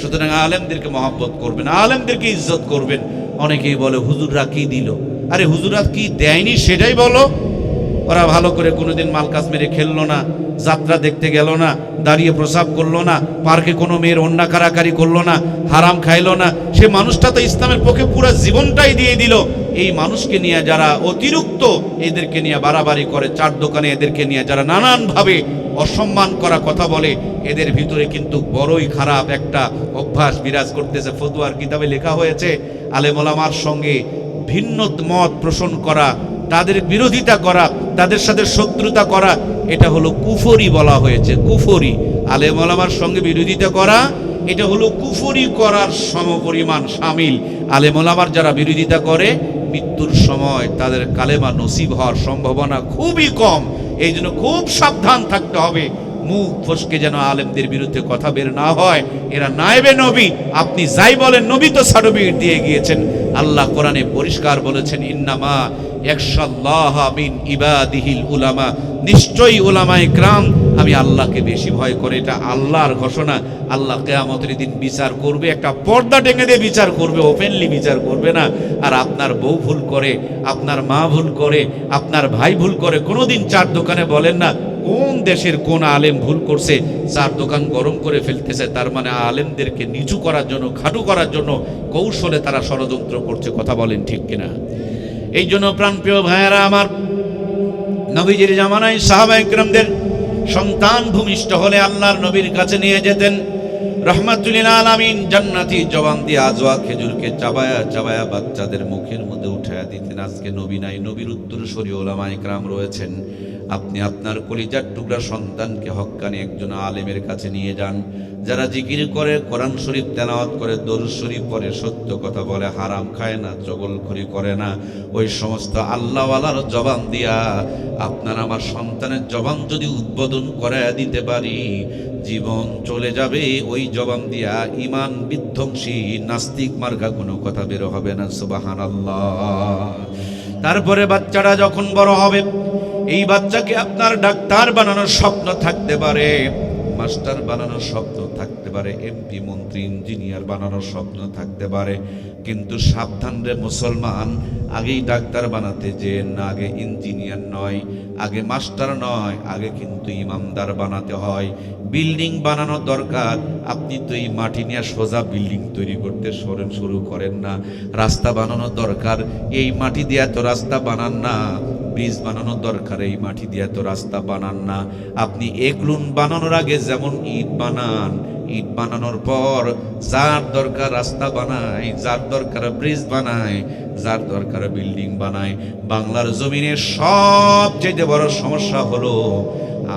A: সুতরাং আলেমদেরকে মহব্বত করবেন, আলেমদেরকে ইজ্জত করবেন। অনেকেই বলে হুজুররা কি দিল, আরে হুজুররা কি দেয়নি সেটাই বলো। ওরা ভালো করে কোনোদিন মালকাস মেরে খেললো না, যাত্রা দেখতে গেল না, দাঁড়িয়ে প্রসাব করলো না, পার্কে কোনো মেয়ের অন্যা কারাকারি করলো না, হারাম খাইলো না, সে মানুষটা তো ইসলামের পক্ষে পুরো জীবনটাই দিয়ে দিল। এই মানুষকে নিয়ে যারা অতিরিক্ত এদেরকে নিয়ে বাড়াবাড়ি করে, চার দোকানে এদেরকে নিয়ে যারা নানানভাবে অসম্মান করা কথা বলে, এদের ভিতরে কিন্তু বড়ই খারাপ একটা অভ্যাস বিরাজ করতেছে। ফতোয়ার কিতাবে লেখা হয়েছে, আলেম ওলামার সঙ্গে ভিন্ন মত পোষণ করা, তাদের বিরোধিতা করা, তাদের সাথে শত্রুতা করা, এটা হলো কুফরি বলা হয়েছে। কুফরি, আলেম ওলামার সঙ্গে বিরোধিতা করা, এটা হলো কুফরি করার সমপরিমাণ শামিল। আলেম ওলামার যারা বিরোধিতা করে, মৃত্যুর সময় তাদের কালেমা নসিব হওয়ার সম্ভাবনা খুবই কম। এই জন্য খুব সাবধান থাকতে হবে, মুখ ফসকে যেন আলেমদের বিরুদ্ধে কথা বের না হয়। এরা নায়েবে নবী, আপনি যাই বলেন, নবী তো সার্টিফিকেট দিয়ে গিয়েছেন। আল্লাহ কোরআনে পরিষ্কার বলেছেন, ইন্নামা ইয়াখশাল্লাহ মিন ইবাদিহিল উলামা, নিশ্চয়ই উলামায়ে কিরাম আমি আল্লাহকে বেশি ভয় করে। এটা আল্লাহর ঘোষণা। আল্লাহ কিয়ামতের দিন বিচার করবে, একটা পর্দা টেনে দিয়ে বিচার করবে, ওপেনলি বিচার করবে না। আর আপনার বউ ভুল করে, আপনার মা ভুল করে, আপনার ভাই ভুল করে, কোনোদিন চার দোকানে বলেন না কোন দেশের কোন আলেম ভুল করছে, চার দোকান গরম করে ফেলতেছে, তার মানে আলেমদেরকে নিচু করার জন্য, খাটু করার জন্য কৌশলে তারা ষড়যন্ত্র করছে। কথা বলেন ঠিক কিনা? এই জন্য প্রাণপ্রিয় ভাইয়েরা আমার, নবীজির জামানায় সাহাবায়ে কিরামদের সন্তান ভূমিষ্ঠ হলে আল্লাহর নবীর কাছে নিয়ে যেতেন। রহমাতুল লিল আলামিন জান্নাতি জবান দিয়ে আজওয়া খেজুরকে চাবায়া চাবায়া বাচ্চাদের মুখের মধ্যে উঠায়া দিতেন। আজকে নবী নাই, নবীর উত্তরসূরি ওলামায়ে কিরাম রয়েছেন। আপনি আপনার কলিজার টুকরা সন্তানকে হক্কানি একজন আলেমের কাছে নিয়ে যান, যারা জিকির করে, কোরআন শরীফ তেলাওয়াত করে, দরুদ শরীফ পড়ে, সত্য কথা বলে, হারাম খায় না, চগলখড়ি করে না, ওই সমস্ত আল্লাহওয়ালার জবান দিয়া আপনার আমার সন্তানের জবান যদি উদ্বোধন করে দিতে পারি, জীবন চলে যাবে ওই জবান দিয়া ইমান বিধ্বংসী নাস্তিক মার্কা কোনো কথা বের হবে না। সুবহানাল্লাহ। তারপরে বাচ্চাটা যখন বড় হবে, এই বাচ্চাকে আপনার ডাক্তার বানানোর স্বপ্ন থাকতে পারে, মাস্টার বানানোর স্বপ্ন থাকতে পারে, এমপি মন্ত্রী ইঞ্জিনিয়ার বানানোর স্বপ্ন থাকতে পারে, কিন্তু সাবধান রে মুসলমান, আগেই ডাক্তার বানাতে যে না, আগে ইঞ্জিনিয়ার নয়, আগে মাস্টার নয়, আগে কিন্তু ইমানদার বানাতে হয়। বিল্ডিং বানানো দরকার, আপনি তো এই মাটি নিয়ে সোজা বিল্ডিং তৈরি করতে শুরু করেন না। রাস্তা বানানো দরকার, এই মাটি দিয়ে তো রাস্তা বানান না। ব্রিজ বানানো দরকার, এই মাটি দিয়ে তো রাস্তা বানান না। আপনি এগলুন বানানোর আগে যেমন ইট বানান, ইট বানানোর পর যার দরকার রাস্তা বানায়, যার দরকার ব্রিজ বানায়, যার দরকার বিল্ডিং বানায়। বাংলার জমিনের সবচেয়ে বড় সমস্যা হলো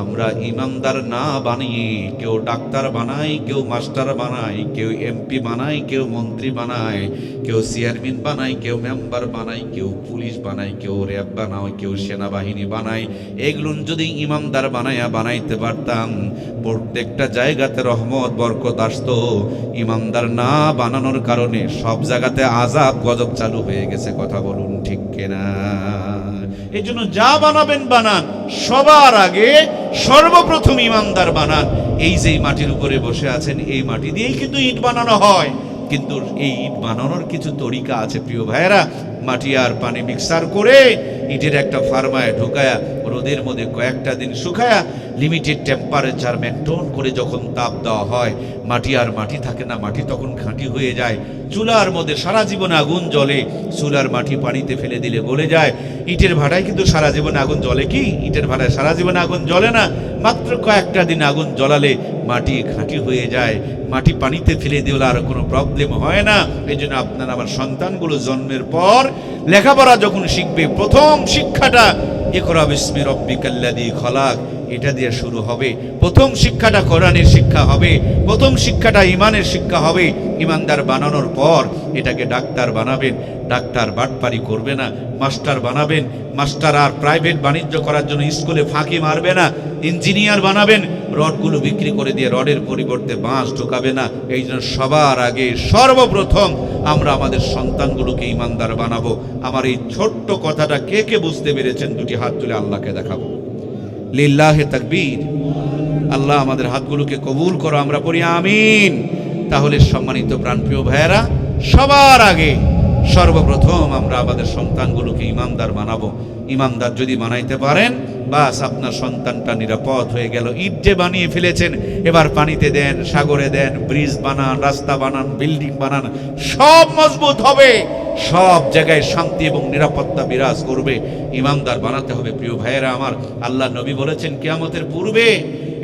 A: আমরা ইমানদার না বানিয়ে কেউ ডাক্তার বানাই, কেউ মাস্টার বানাই, কেউ এমপি বানাই, কেউ মন্ত্রী বানায়, কেউ চেয়ারম্যান বানাই, কেউ মেম্বার বানাই, কেউ পুলিশ বানাই, কেউ র্যাব বানায়, কেউ সেনাবাহিনী বানায়। এগুলো যদি ইমানদার বানাইতে পারতাম, প্রত্যেকটা জায়গাতে রহমত বরকত আসতো। ইমানদার না বানানোর কারণে সব জায়গাতে আযাব গজব চালু হয়ে গেছে। কথা বলুন ঠিক কিনা? এই জন্য যা বানাবেন বানান, সবার আগে সর্বপ্রথম ইমানদার বানান। এই যে মাটির উপরে বসে আছেন, এই মাটি দিয়েই কিন্তু ইট বানানো হয়, কিন্তু এই ইট বানানোর কিছু তরিকা আছে প্রিয় ভাইয়েরা। মাটি আর পানি মিক্সার করে ইটের একটা ফার্মায় ঢুকায়া রোদের মধ্যে কয়েকটা দিন শুকায়া লিমিটেড টেম্পারেচার মেনটেন করে যখন তাপ দেওয়া হয়, মাটি আর মাটি থাকে না, মাটি তখন খাঁটি হয়ে যায়। চুলার মধ্যে সারা জীবন আগুন জ্বলে, চুলার মাটি পানিতে ফেলে দিলে গলে যায়। ইটের ভাটায় কিন্তু সারা জীবন আগুন জ্বলে কি? ইটের ভাটায় সারা জীবন আগুন জ্বলে না, মাত্র কয়েকটা দিন আগুন জ্বলালে মাটি খাঁটি হয়ে যায়। মাটি পানিতে ফেলে দিলে আর কোনো প্রবলেম হয় না। এই জন্য আপনার আমার সন্তানগুলো জন্মের পর লেখাপড়া যখন শিখবে, প্রথম শিক্ষাটা ইকরা বিসমি রাব্বিকাল্লাযী খলাক, এটা দিয়ে শুরু হবে। প্রথম শিক্ষাটা কোরআনের শিক্ষা হবে, প্রথম শিক্ষাটা ইমানের শিক্ষা হবে। ইমানদার বানানোর পর এটাকে ডাক্তার বানাবেন, ডাক্তার বাটপারি করবে না। মাস্টার বানাবেন, মাস্টার আর প্রাইভেট বাণিজ্য করার জন্য স্কুলে ফাঁকি মারবে না। ইঞ্জিনিয়ার বানাবেন, রডগুলো বিক্রি করে দিয়ে রডের পরিবর্তে বাঁশ ঢোকাবে না। এই জন্য সবার আগে সর্বপ্রথম আমরা আমাদের সন্তানগুলোকে ইমানদার বানাবো। আমার এই ছোট্ট কথাটা কে কে বুঝতে পেরেছেন দুটি হাত তুলে আল্লাহকে দেখাবো। লিল্লাহে তাকবীর। আল্লাহ আমাদের হাতগুলোকে কবুল করো, আমরা পড়ি আমিন। তাহলে সম্মানিত প্রাণপ্রিয় ভাইয়েরা, সবার আগে সর্বপ্রথম আমরা আমাদের সন্তানগুলোকে ইমানদার বানাবো। ইমানদার যদি বানাইতে পারেন, বাস আপনার সন্তানটা নিরাপদ হয়ে গেল। ইট যে বানিয়ে ফেলেছেন, এবার পানিতে দেন, সাগরে দেন, ব্রিজ বানান, রাস্তা বানান, বিল্ডিং বানান, সব মজবুত হবে, সব জায়গায় শান্তি এবং নিরাপত্তা বিরাজ করবে। ইমানদার বানাতে হবে প্রিয় ভাইয়েরা আমার। আল্লাহ নবী বলেছেন কিয়ামতের পূর্বে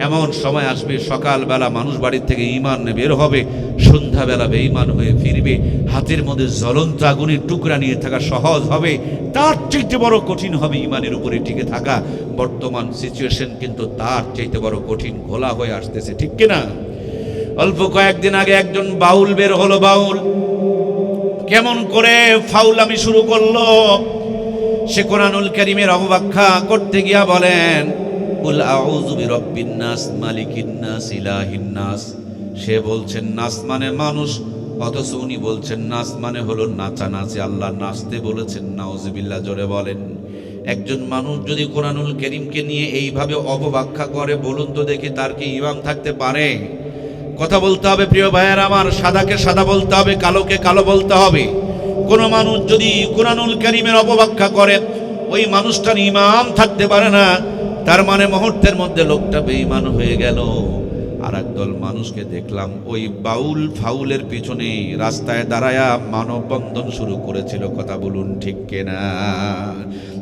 A: এমন সময় আসবে, সকালবেলা মানুষ বাড়ির থেকে ঈমান বের হবে, সন্ধ্যাবেলা বেঈমান হয়ে ফিরবে। হাতের মধ্যে জ্বলন্ত আগুনের টুকরা নিয়ে থাকা সহজ হবে, তার চাইতে বড় কঠিন হবে ঈমানের উপরে টিকে থাকা। বর্তমান সিচুয়েশন কিন্তু তার চাইতে বড় কঠিন ঘোলা হয়ে আসতেছে, ঠিক কিনা? অল্প কয়েকদিন আগে একজন বাউল বের হলো। বাউল কেমন করে ফাউলামি শুরু করলো? সে কোরআনুল কারীমের অবব্যাখ্যা করতে গিয়া বলেন, কুল আউযু বিরাব্বিন নাস মালিকিন নাস ইলাহিন নাস। সে বলছেন নাস মানে মানুষ, অথচ উনি বলছেন নাস মানে হলো নাচানাচি। আল্লাহ নাচতে বলেছেন, নাউজুবিল্লাহ। জোরে বলেন। একজন মানুষ যদি কোরআনুল কারীমকে নিয়ে এইভাবে অপব্যাখ্যা করে, বলুন তো দেখি তার কি ঈমান থাকতে পারে? কথা বলতে হবে প্রিয় ভাইয়েরা আমার, সাদাকে সাদা বলতে হবে, কালোকে কালো বলতে হবে। কোন মানুষ যদি কোরআনুল কারীমের অপব্যাখ্যা করে, ওই মানুষটার ঈমান থাকতে পারে না, তার মানে মুহূর্তের মধ্যে লোকটা বেঈমান হয়ে গেল। আর একদল মানুষকে দেখলাম ওই বাউল ফাউলের পিছনে রাস্তায় দাঁড়ায়া মানববন্ধন শুরু করেছিল। কথা বলুন ঠিক কিনা?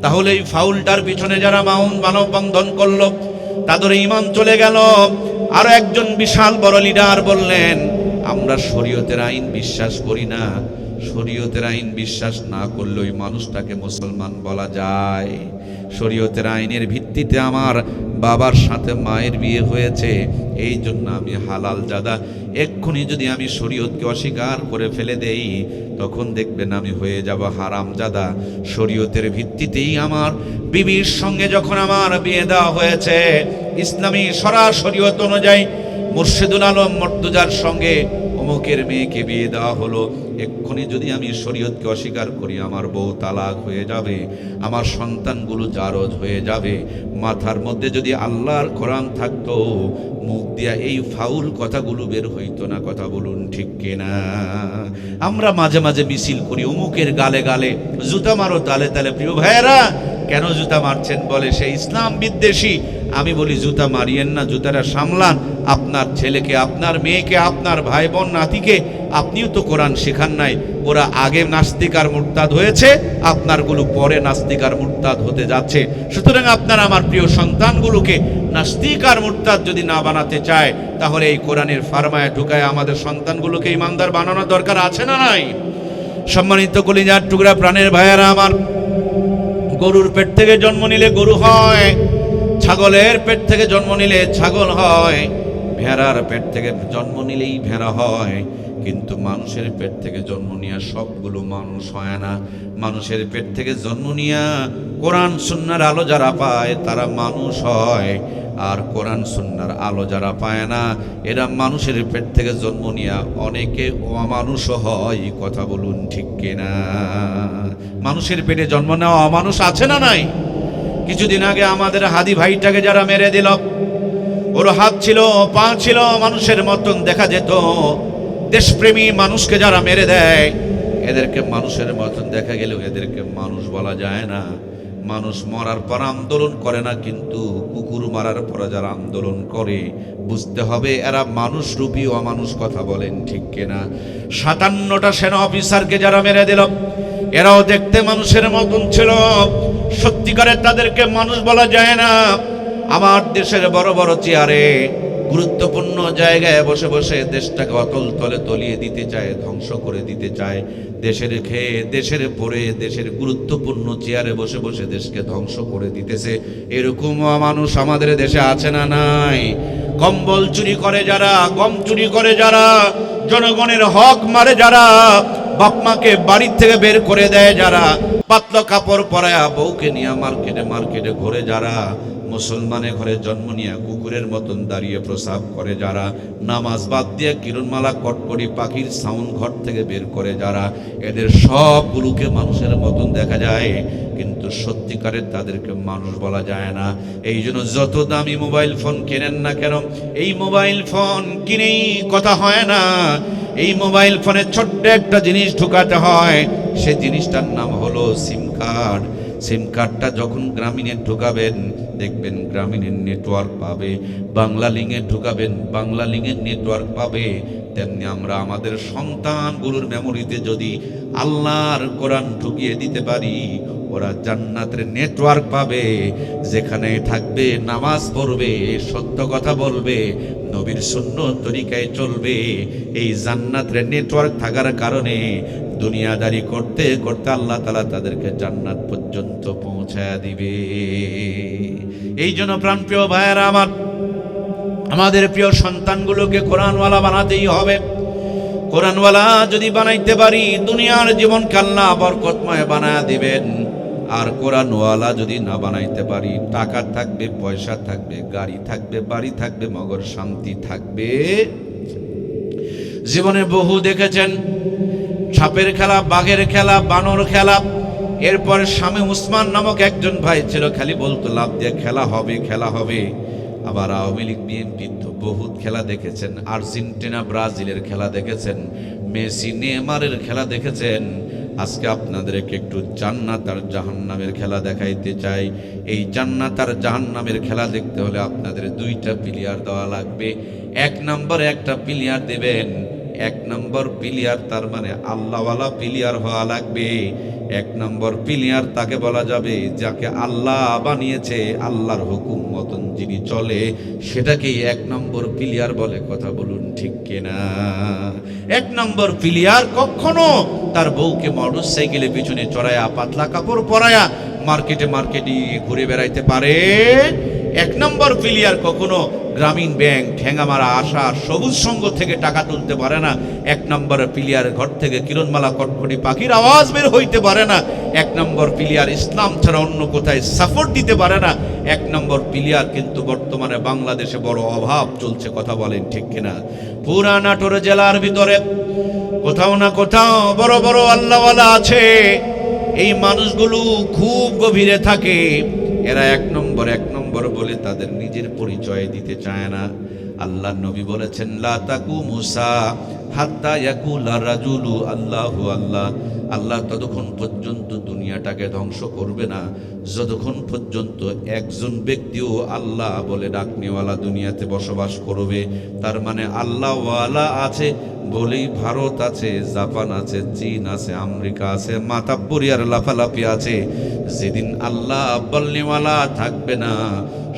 A: তাহলে এই ফাউলটার পিছনে যারা মানববন্ধন করলো, তাদের ঈমান চলে গেল। আরো একজন বিশাল বড় লিডার বললেন, আমরা শরীয়তের আইন বিশ্বাস করি না। শরীয়তের আইন বিশ্বাস না করলে ওই মানুষটাকে মুসলমান বলা যায়? শরীয়তের আইনের ভিত্তিতে আমার বাবার সাথে মায়ের বিয়ে হয়েছে, এই জন্য আমি হালাল জাদা। এক্ষুনি যদি আমি শরীয়তকে অস্বীকার করে ফেলে দেই, তখন দেখবেন আমি হয়ে যাব হারাম জাদা। শরীয়তের ভিত্তিতেই আমার বিবির সঙ্গে যখন আমার বিয়ে দেওয়া হয়েছে, ইসলামী শরীয়ত অনুযায়ী মুর্শিদুল আলম মর্তুজার সঙ্গে অমুকের মেয়েকে বিয়ে দেওয়া হলো, এক্ষুনি যদি আমি শরীয়তকে অস্বীকার করি, আমার বউ তালাক হয়ে যাবে, আমার সন্তানগুলো জারজ হয়ে যাবে। মাথার মধ্যে যদি আল্লাহর কোরআন থাকতো, মুখ দিয়া এই ফাউল কথাগুলো বের হইতো না। কথা বলুন ঠিক কিনা? আমরা মাঝে মাঝে মিছিল করি, অমুকের গালে গালে জুতা মারো, তালে তালে। প্রিয় ভাইয়েরা, কেন জুতা মারছেন? বলে সে ইসলাম বিদ্বেষী। আমি বলি জুতা মারিয়েন না, জুতাটা সামলান। আপনার ছেলেকে, আপনার মেয়েকে, আপনার ভাই বোন নাতিকে আপনিও তো কোরআন শেখান নাই। ওরা আগে নাস্তিক আর মুরতাদ হয়েছে, আপনারগুলো পরে নাস্তিক আর মুরতাদ হতে যাচ্ছে। সুতরাং আপনারা আমার প্রিয় সন্তানগুলোকে নাস্তিক আর মুরতাদ যদি না বানাতে চায়, তাহলে এই কোরআনের ফারমায় ঢুকায় আমাদের সন্তানগুলোকে ইমানদার বানানোর দরকার আছে না নাই? সম্মানিত কলিজার টুকরা প্রাণের ভাইয়েরা আমার, গরুর পেট থেকে জন্ম নিলে গরু হয়, ছাগলের পেট থেকে জন্ম নিলে ছাগল হয়, ভেড়ার পেট থেকে জন্ম নিলেই ভেড়া হয়। কিন্তু মানুষের পেট থেকে জন্ম নেওয়া সবগুলো মানুষ হয় না। মানুষের পেট থেকে জন্ম নেওয়া কোরআন সুন্নাহর আলো যারা পায় তারা মানুষ হয়, আর কোরআন সুন্নাহর আলো যারা পায় না, এরা মানুষের পেট থেকে জন্ম নেওয়া অনেকে অমানুষও হয়। কথা বলুন ঠিক কিনা? মানুষের পেটে জন্ম নেওয়া অমানুষ আছে না নাই? কিছুদিন আগে আমাদের হাদি ভাইটাকে যারা মেরে দিল, ওর হাত ছিল, পা ছিল মানুষের মতন দেখা যেত। দেশপ্রেমী মানুষকে যারা মেরে দেয়, এদেরকে মানুষের মতন দেখা গেলেও এদেরকে মানুষ বলা যায় না। মানুষ মরার পর আন্দোলন করে না, কিন্তু কুকুর মারার পর যারা আন্দোলন করে, বুঝতে হবে এরা মানুষ রূপী অমানুষ। কথা বলেন ঠিক কিনা? 57টা সেনা অফিসারকে যারা মেরে দিল, এরাও দেখতে মানুষের মতন ছিল, সত্যিকারে তাদেরকে মানুষ বলা যায় না। আমার দেশের বড় বড় চেয়ারে গুরুত্বপূর্ণ জায়গায় বসে বসে দেশটাকে অতল তলে তলিয়ে দিতে চায়, ধ্বংস করে দিতে চায়। দেশের খেয়ে, দেশের পরে, দেশের গুরুত্বপূর্ণ চেয়ারে বসে বসে দেশকে ধ্বংস করে দিতেছে। এরকম মানুষ আমাদের দেশে আছে না নাই? কম্বল চুরি করে যারা, গম চুরি করে যারা, জনগণের হক মারে যারা, বাপ মাকে বাড়ির থেকে বের করে দেয় যারা, পাতলা কাপড় পরায়া বউকে নিয়ে মার্কেটে মার্কেটে ঘুরে যারা, মুসলমানের ঘরে জন্ম নিয়ে কুকুরের মতন দাঁড়িয়ে প্রসাব করে যারা, নামাজ বাদ দিয়ে কিরণমালা কটকরি পাখির সাউন্ড ঘর থেকে বের করে যারা, এদের সবগুলোকে মানুষের মতন দেখা যায়, কিন্তু সত্যিকারের তাদেরকে মানুষ বলা যায় না। এই জন্য যত দামি মোবাইল ফোন কেনেন না কেন, এই মোবাইল ফোন কিনেই কথা হয় না। এই মোবাইল ফোনে ছোট্ট একটা জিনিস ঢুকাতে হয়, সে জিনিসটার নাম হলো সিম কার্ড। সিম কার্ডটা যখন গ্রামীণে ঢুকাবেন দেখবেন গ্রামীণের নেটওয়ার্ক পাবে, বাংলা লিঙ্কে ঢুকাবেন বাংলা লিঙ্কের নেটওয়ার্ক পাবে। তেমনি আমরা আমাদের সন্তানগুলোর মেমোরিতে যদি আল্লাহর কোরআন ঢুকিয়ে দিতে পারি, ওরা জান্নাতের নেটওয়ার্ক পাবে, যেখানে থাকবে নামাজ পড়বে, সত্য কথা বলবে, নবীর সুন্নাহ তরিকায় চলবে। এই জান্নাতের নেটওয়ার্ক থাকার কারণে দুনিয়াদারি করতে করতে আল্লাহ তাআলা তাদেরকে জান্নাত পর্যন্ত পৌঁছায়া দিবে। এই জন্য প্রাণপ্রিয় ভাইয়েরা আমার, আমাদের প্রিয় সন্তানগুলোকে কোরআনওয়ালা বানাতেই হবে। কোরআনওয়ালা যদি বানাইতে পারি, দুনিয়ার জীবনকে আল্লাহ বরকতময় বানায়া দিবেন। আর কোরআনওয়ালা যদি না বানাইতে পারি, টাকা থাকবে, পয়সা থাকবে, গাড়ি থাকবে, বাড়ি থাকবে, মগর শান্তি থাকবে। জীবনে বহু দেখেছেন সাপের খেলা, বাঘের খেলা, বানর খেলা। এরপর স্বামী উসমান নামক একজন ভাই ছিল, খালি বলতো লাভ দিয়ে খেলা হবে, খেলা হবে। আবার আওয়ামী লীগ বিএনপি তো বহুত খেলা দেখেছেন, আর্জেন্টিনা ব্রাজিলের খেলা দেখেছেন, মেসি নেইমারের খেলা দেখেছেন। আজকে আপনাদেরকে একটু জান্নাত আর জাহান্নামের খেলা দেখাইতে চাই। এই জান্নাত আর জাহান্নামের খেলা দেখতে হলে আপনাদের দুইটা প্লেয়ার দেওয়া লাগবে। এক নম্বরে একটা প্লেয়ার দেবেন, এক নম্বর প্লেয়ার তার মানে আল্লাহওয়ালা প্লেয়ার হওয়া লাগবে। এক নম্বর প্লেয়ার তাকে বলা যাবে যাকে আল্লাহ বানিয়েছে, আল্লাহর হুকুম মতন যিনি চলে, সেটাকেই এক নম্বর প্লেয়ার বলে। কথা বলুন ঠিক কিনা? এক নম্বর প্লেয়ার কখনো তার বউকে মোটরসাইকেলে পিছনে চড়ায়া, পাতলা কাপড় পরায়া মার্কেটে মার্কেটে ঘুরে বেড়াইতে পারে। এক নম্বর প্লেয়ার কখনো গ্রামীণ ব্যাংক, ঠেঙ্গামারা, আশা, সবুজ সংঘ থেকে টাকা তুলতে পারে না। এক নম্বর প্লেয়ার ঘর থেকে কিরণমালা কটকটি পাখির আওয়াজ বের হইতে পারে না। এক নম্বর প্লেয়ার ইসলাম ছাড়া অন্য কোথায় সাপোর্ট দিতে পারে না। এক নম্বর প্লেয়ার কিন্তু বর্তমানে বাংলাদেশে বড় অভাব চলছে। কথা বলেন ঠিক কিনা? পুরা নাটোর জেলার ভিতরে কোথাও না কোথাও বড় বড় আল্লাহওয়ালা আছে। এই মানুষগুলো খুব গভীরে থাকে। এরা এক নম্বর বলে তাদের নিজের পরিচয় দিতে চায় না। আল্লাহ নবী বলেছেন, লা তাকুমু সাআ হাত্তা ইয়াকুলা রাজুলু আল্লাহু আল্লাহ। আল্লাহ ততক্ষণ পর্যন্ত দুনিয়াটাকে ধ্বংস করবে না যতক্ষণ পর্যন্ত একজন ব্যক্তিও আল্লাহ বলে ডাকনেওয়ালা দুনিয়াতে বসবাস করবে। তার মানে আল্লাহওয়ালা আছে বলেই ভারত আছে, জাপান আছে, চীন আছে, আমেরিকা আছে, মাতাব্বরি আর লাফালাফি আছে। যেদিন আল্লাহ বলনেওয়ালা থাকবে না,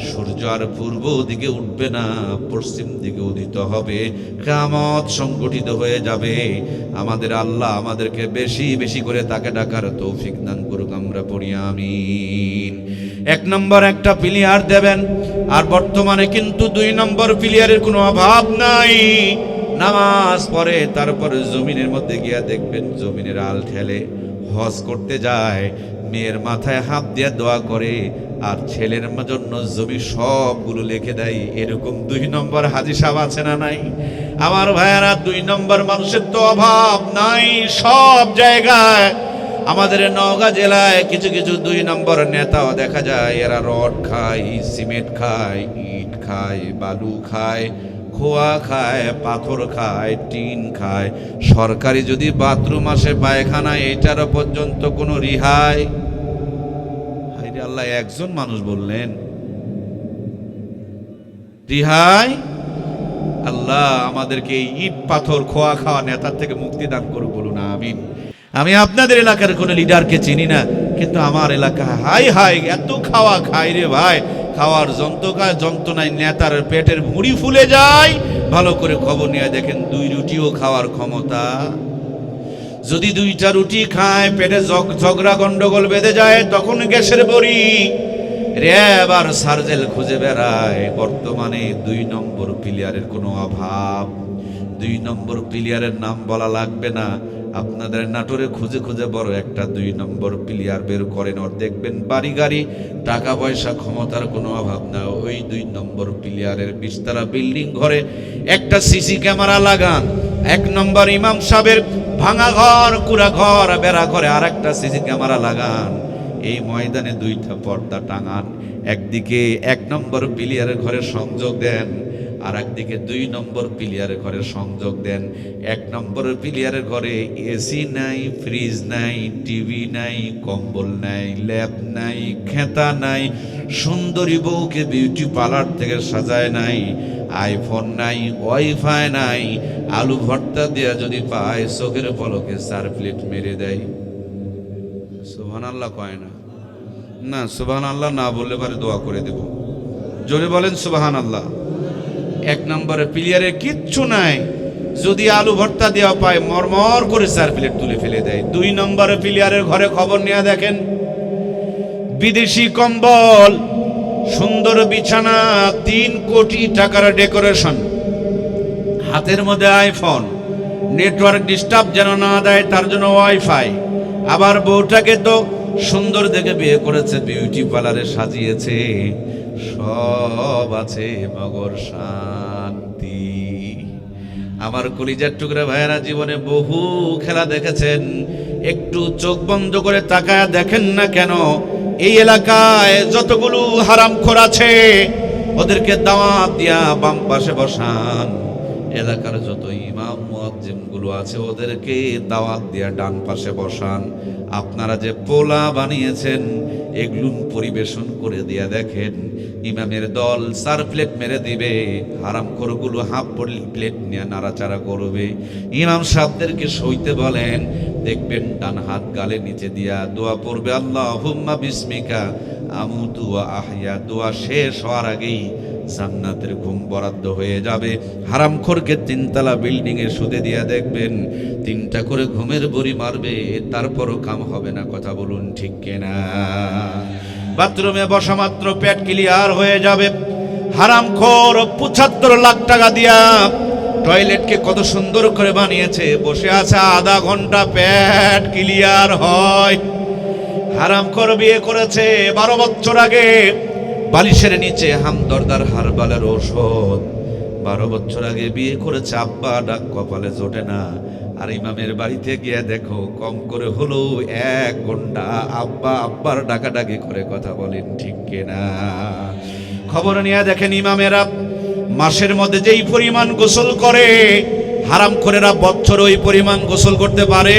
A: সূর্য আর পূর্ব দিকে উঠবে না, পশ্চিম দিকে উদিত হবে, কিয়ামত সংগঠিত হয়ে যাবে। আমাদের আল্লাহ আমাদেরকে বেশি বেশি করে তাকে ডাকার তৌফিক দান করুক। আমরা পড়ি আমিন। এক নম্বর একটা প্লেয়ার দেবেন। আর বর্তমানে কিন্তু দুই নম্বর প্লেয়ারের কোনো অভাব নাই। নামাজ পড়ে, তারপরে জমিনের মধ্যে গিয়া দেখবেন জমিনের আল ঠেলে, হজ করতে যায়, মেয়ের মাথায় হাত দিয়ে দোয়া করে, আর ছেলের জন্য জমি সবগুলো লিখে দেয়। এরকম দুই নম্বর হাজি সাহেব আছে না নাই? আমার ভাইয়ারা, দুই নম্বর মানুষের তো অভাব নাই সব জায়গায়। আমাদের নওগাঁ জেলায় কিছু কিছু দুই নম্বর নেতাও দেখা যায়। এরা রড খায়, সিমেন্ট খায়, ইট খায়, বালু খায়, খোয়া খায়, পাথর খায়, টিন খায়। সরকারি যদি বাথরুম আসে, পায়খানা, এটার পর্যন্ত কোনো রিহাই। হায়রে আল্লাহ, একজন মানুষ বললেন রিহাই। আল্লাহ আমাদেরকে ইট পাথর খোয়া খাওয়া নেতার থেকে মুক্তি দান করুক, বলুন আমিন। আমি আপনাদের এলাকার কোনো লিডারকে চিনি না, কিন্তু আমার এলাকা হাই হাই এত খাওয়া খাই রে ভাই, খাওয়ার যন্ত্রণায় নেতার পেটের ভুঁড়ি ফুলে যায়। ভালো করে খবর নিয়ে দেখেন 2 রুটিও খাওয়ার ক্ষমতা। যদি 2টা রুটি খায় পেটে ঝগড়া গন্ডগোল বেঁধে যায়, তখন গ্যাসের বড়ি র্যাব আর সার্জেল খুঁজে বেড়ায়। বর্তমানে 2 নম্বর প্লেয়ারের কোনো অভাব। 2 নম্বর প্লেয়ারের নাম বলা লাগবে না, আপনাদের নাটোরে খুঁজে খুঁজে বড় একটা 2 নম্বর প্লেয়ার বের করেন, ওর দেখবেন বাড়ি গাড়ি টাকা পয়সা ক্ষমতার কোনো অভাব না। ওই 2 নম্বর প্লেয়ারের 20 তলা বিল্ডিং ঘরে একটা সিসি ক্যামেরা লাগান। 1 নম্বর ইমাম সাহেবের ভাঙা ঘর, কুড়া ঘর, বেড়া ঘরে আর একটা সিসি ক্যামেরা লাগান। এই ময়দানে 2টা পর্দা টাঙান। একদিকে 1 নম্বর প্লেয়ারের ঘরে সংযোগ দেন, আর একদিকে 2 নম্বর প্লেয়ারের ঘরে সংযোগ দেন। 1 নম্বর প্লেয়ারের ঘরে এসি নাই, ফ্রিজ নাই, টিভি নাই, কম্বল নাই, ল্যাপ নাই, খেতা নাই, সুন্দরী বউকে বিউটি পার্লার থেকে সাজায় নাই, আইফোন নাই, ওয়াইফাই নাই, আলু ভর্তা দেয়া যদি পায় চোখের পলকে 4 প্লেট মেরে দেয়। সুবহানাল্লাহ কয় না? না, সুবহানাল্লাহ না বললে পারে দোয়া করে দেব। জোরে বলেন সুবহানাল্লাহ। 1 নম্বরে প্লেয়ারে কিচ্ছু নাই, যদি আলু ভর্তা দেওয়া পায় মরমর করে 4 প্লেট তুলে ফেলে দেয়। 2 নম্বরে প্লেয়ারের ঘরে খবর নিয়ে দেখেন, বিদেশি কম্বল, সুন্দর বিছানা, 3 কোটি টাকার ডেকোরেশন, হাতের মধ্যে আইফোন, নেটওয়ার্ক ডিস্টার্ব যেন না দেয় তার জন্য ওয়াইফাই। আবার বউটাকে তো সুন্দর দেখে বিয়ে করেছে, বিউটি পার্লারে সাজিয়েছে, সব আছে মগর শান্তি। আমার কলিজার টুকরা ভাইয়েরা, জীবনে বহু খেলা দেখেছেন, একটু চোখ বন্ধ করে তাকায় দেখেন না কেন এই এলাকায় যতগুলো হারামখোর আছে ওদেরকে দাওয়াত দিয়া বাম পাশে বসান। এলাকার যত ইমাম মুয়াজ্জিম গুলো আছে ওদেরকে দাওয়াত দিয়া ডান পাশে বসান। আপনারা যে পোলা বানিয়েছেন এগুলো পরিবেশন করে দিয়া দেখেন, ইমামের দল 4 প্লেট মেরে দিবে, হারামখোরগুলো হাফ প্লেট নিয়ে নাড়াচাড়া করবে। ইমাম সাহেবদেরকে সইতে বলেন, দেখবেন ডান হাত গালে নিচে দিয়া দোয়া পড়বে, আল্লাহুম্মা বিসমিকা আমুতু ওয়া আহইয়া। দোয়া শেষ হওয়ার আগেই জান্নাতের ঘুম বরাদ্দ হয়ে যাবে। হারামখোরকে 3 তলা বিল্ডিং এ শুতে দিয়া দেখবেন 3টা করে ঘুমের বড়ি মারবে, তারপরও কাম হবে না। কথা বলুন ঠিক কিনা? বাথরুমে বসা মাত্র পেট ক্লিয়ার হয়ে যাবে। হারামখোর 75 লাখ টাকা দিয়া টয়লেটকে কত সুন্দর করে বানিয়েছে, বসে আছে আধা ঘন্টা পেট ক্লিয়ার হয়। হারামখোর বিয়ে করেছে 12 বছর আগে, বালিশের নিচে হামদর্দার হারবালের ঔষধ। 12 বছর আগে বিয়ে করেছে, আব্বা ডাক কপালে জোটে না। আর ইমামের বাড়িতে গিয়ে দেখো কম করে হলো 1 ঘন্টা আব্বা আব্বার ডাকাডাকি করে। কথা বলেন ঠিক কিনা? খবর নিয়ে দেখেন, ইমামেরা মাসের মধ্যে যেই পরিমাণ গোসল করে হারামখোরেরা বছরে ওই পরিমাণ গোসল করতে পারে।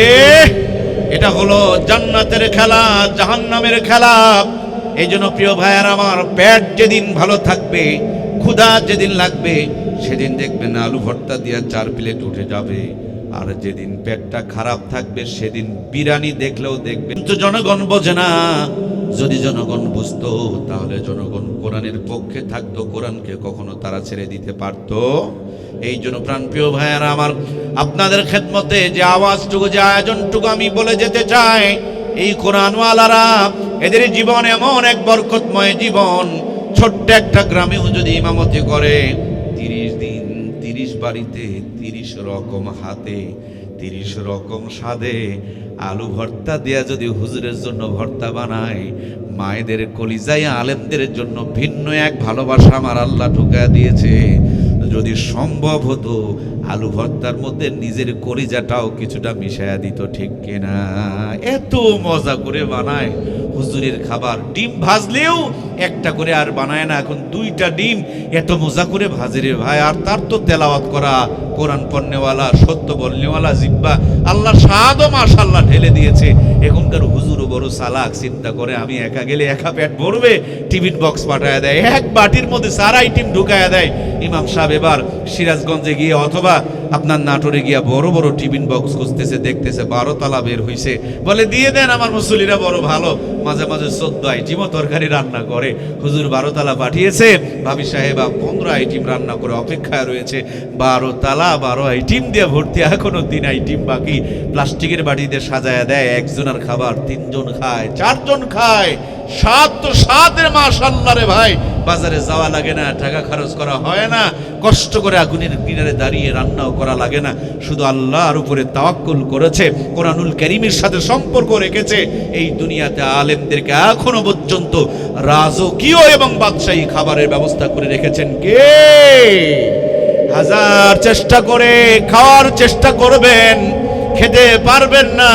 A: এটা হলো জান্নাতের খেলা, জাহান্নামের খেলা। এই জন্য প্রিয় ভাইয়ার আমার, পেট যেদিন ভালো থাকবে, ক্ষুধা যেদিন লাগবে, সেদিন দেখবেন আলু ভর্তা দিয়া 4 প্লেট উঠে যাবে। আর যেদিন পেটটা খারাপ থাকবে সেদিন বিরিয়ানি দেখলেও দেখবেন। কিন্তু জনগণ বোঝে না। যদি জনগণ বুঝতো তাহলে জনগণ কোরআনের পক্ষে থাকতো, কোরআনকে কখনো তারা ছেড়ে দিতে পারতো। এই জন্য প্রাণপ্রিয় ভাইয়ারা আমার, আপনাদের খেদমতে যে আওয়াজটুকু, যে আয়োজনটুকু আমি বলে যেতে চাই, এই কোরআনওয়ালারা এদের জীবন এমন এক বরকতময় জীবন। ছোট্ট একটা গ্রামেও যদি ইমামতি করে 30 দিন 30 বাড়িতে 30 রকম হাতে 30 রকম স্বাদে আলু ভর্তা দেয়া যদি হুজুরের জন্য ভর্তা বানায়, মায়েদের কলিজায় আলেমদের জন্য ভিন্ন এক ভালোবাসা আমার আল্লাহ ঢুকা দিয়েছে। যদি সম্ভব হতো আলু ভর্তার মধ্যে নিজের কলিজাটাও কিছুটা মিশায়া দিত, ঠিক কিনা? এত মজা করে বানায় হুজুরের খাবার। ডিম ভাজলেও একটা করে আর বানায় না, এখন 2টা ডিম এত মজা করে ভাজে রে ভাই। আর তার তো তেলাওয়াত করা, কোরআন পড়নেওয়ালা, সত্য বলনেওয়ালা জিব্বা, আল্লাহ স্বাদও মাশাআল্লাহ ঢেলে দিয়েছে। এখনকার হুজুরও বড় চালাক, চিন্তা করে আমি একা গেলে একা পেট ভরবে, টিফিন বক্স পাঠায় দেয়, 1 বাটির মধ্যে 4 আইটেম ঢুকায়া দেয়। ইমাম সাহেব এবার সিরাজগঞ্জে গিয়ে অথবা আপনার নাটোরে গিয়া বড় বড় টিফিন বক্স খুঁজতেছে, দেখতেছে 12 তালা বের হইছে, বলে দিয়ে দেন, আমার মুসল্লিরা বড় ভালো, মাঝে মাঝে 14 আইটেমও তরকারি রান্না করে। হুজুর 12 তালা পাঠিয়েছে, ভাবি সাহেবা 15 আইটেম রান্না করে অপেক্ষায় রয়েছে। 12 তালা 12 আইটেম দিয়ে ভর্তি, এখনো 3 আইটেম বাকি। প্লাস্টিকের বাটিতে সাজায়া দেয়, একজনের খাবার 3 জন খায়, 4 জন খায়। স্বাদ তো স্বাদের মাশাআল্লাহ রে ভাই, বাজারে যাওয়া লাগে না, টাকা খরচ করা হয় না, কষ্ট করে আগুনের কিনারে দাঁড়িয়ে রান্নাও করা লাগে না, শুধু আল্লাহর উপরে তাওয়াক্কুল করেছে, কোরআনুল কারীমের সাথে সম্পর্ক রেখেছে। এই দুনিয়াতে আলেমদেরকে এখনো পর্যন্ত রাজকীয় এবং বাদশাহী খাবারের ব্যবস্থা করে রেখেছেন কে? হাজার চেষ্টা করে খাওয়ার চেষ্টা করবেন, খেতে পারবেন না,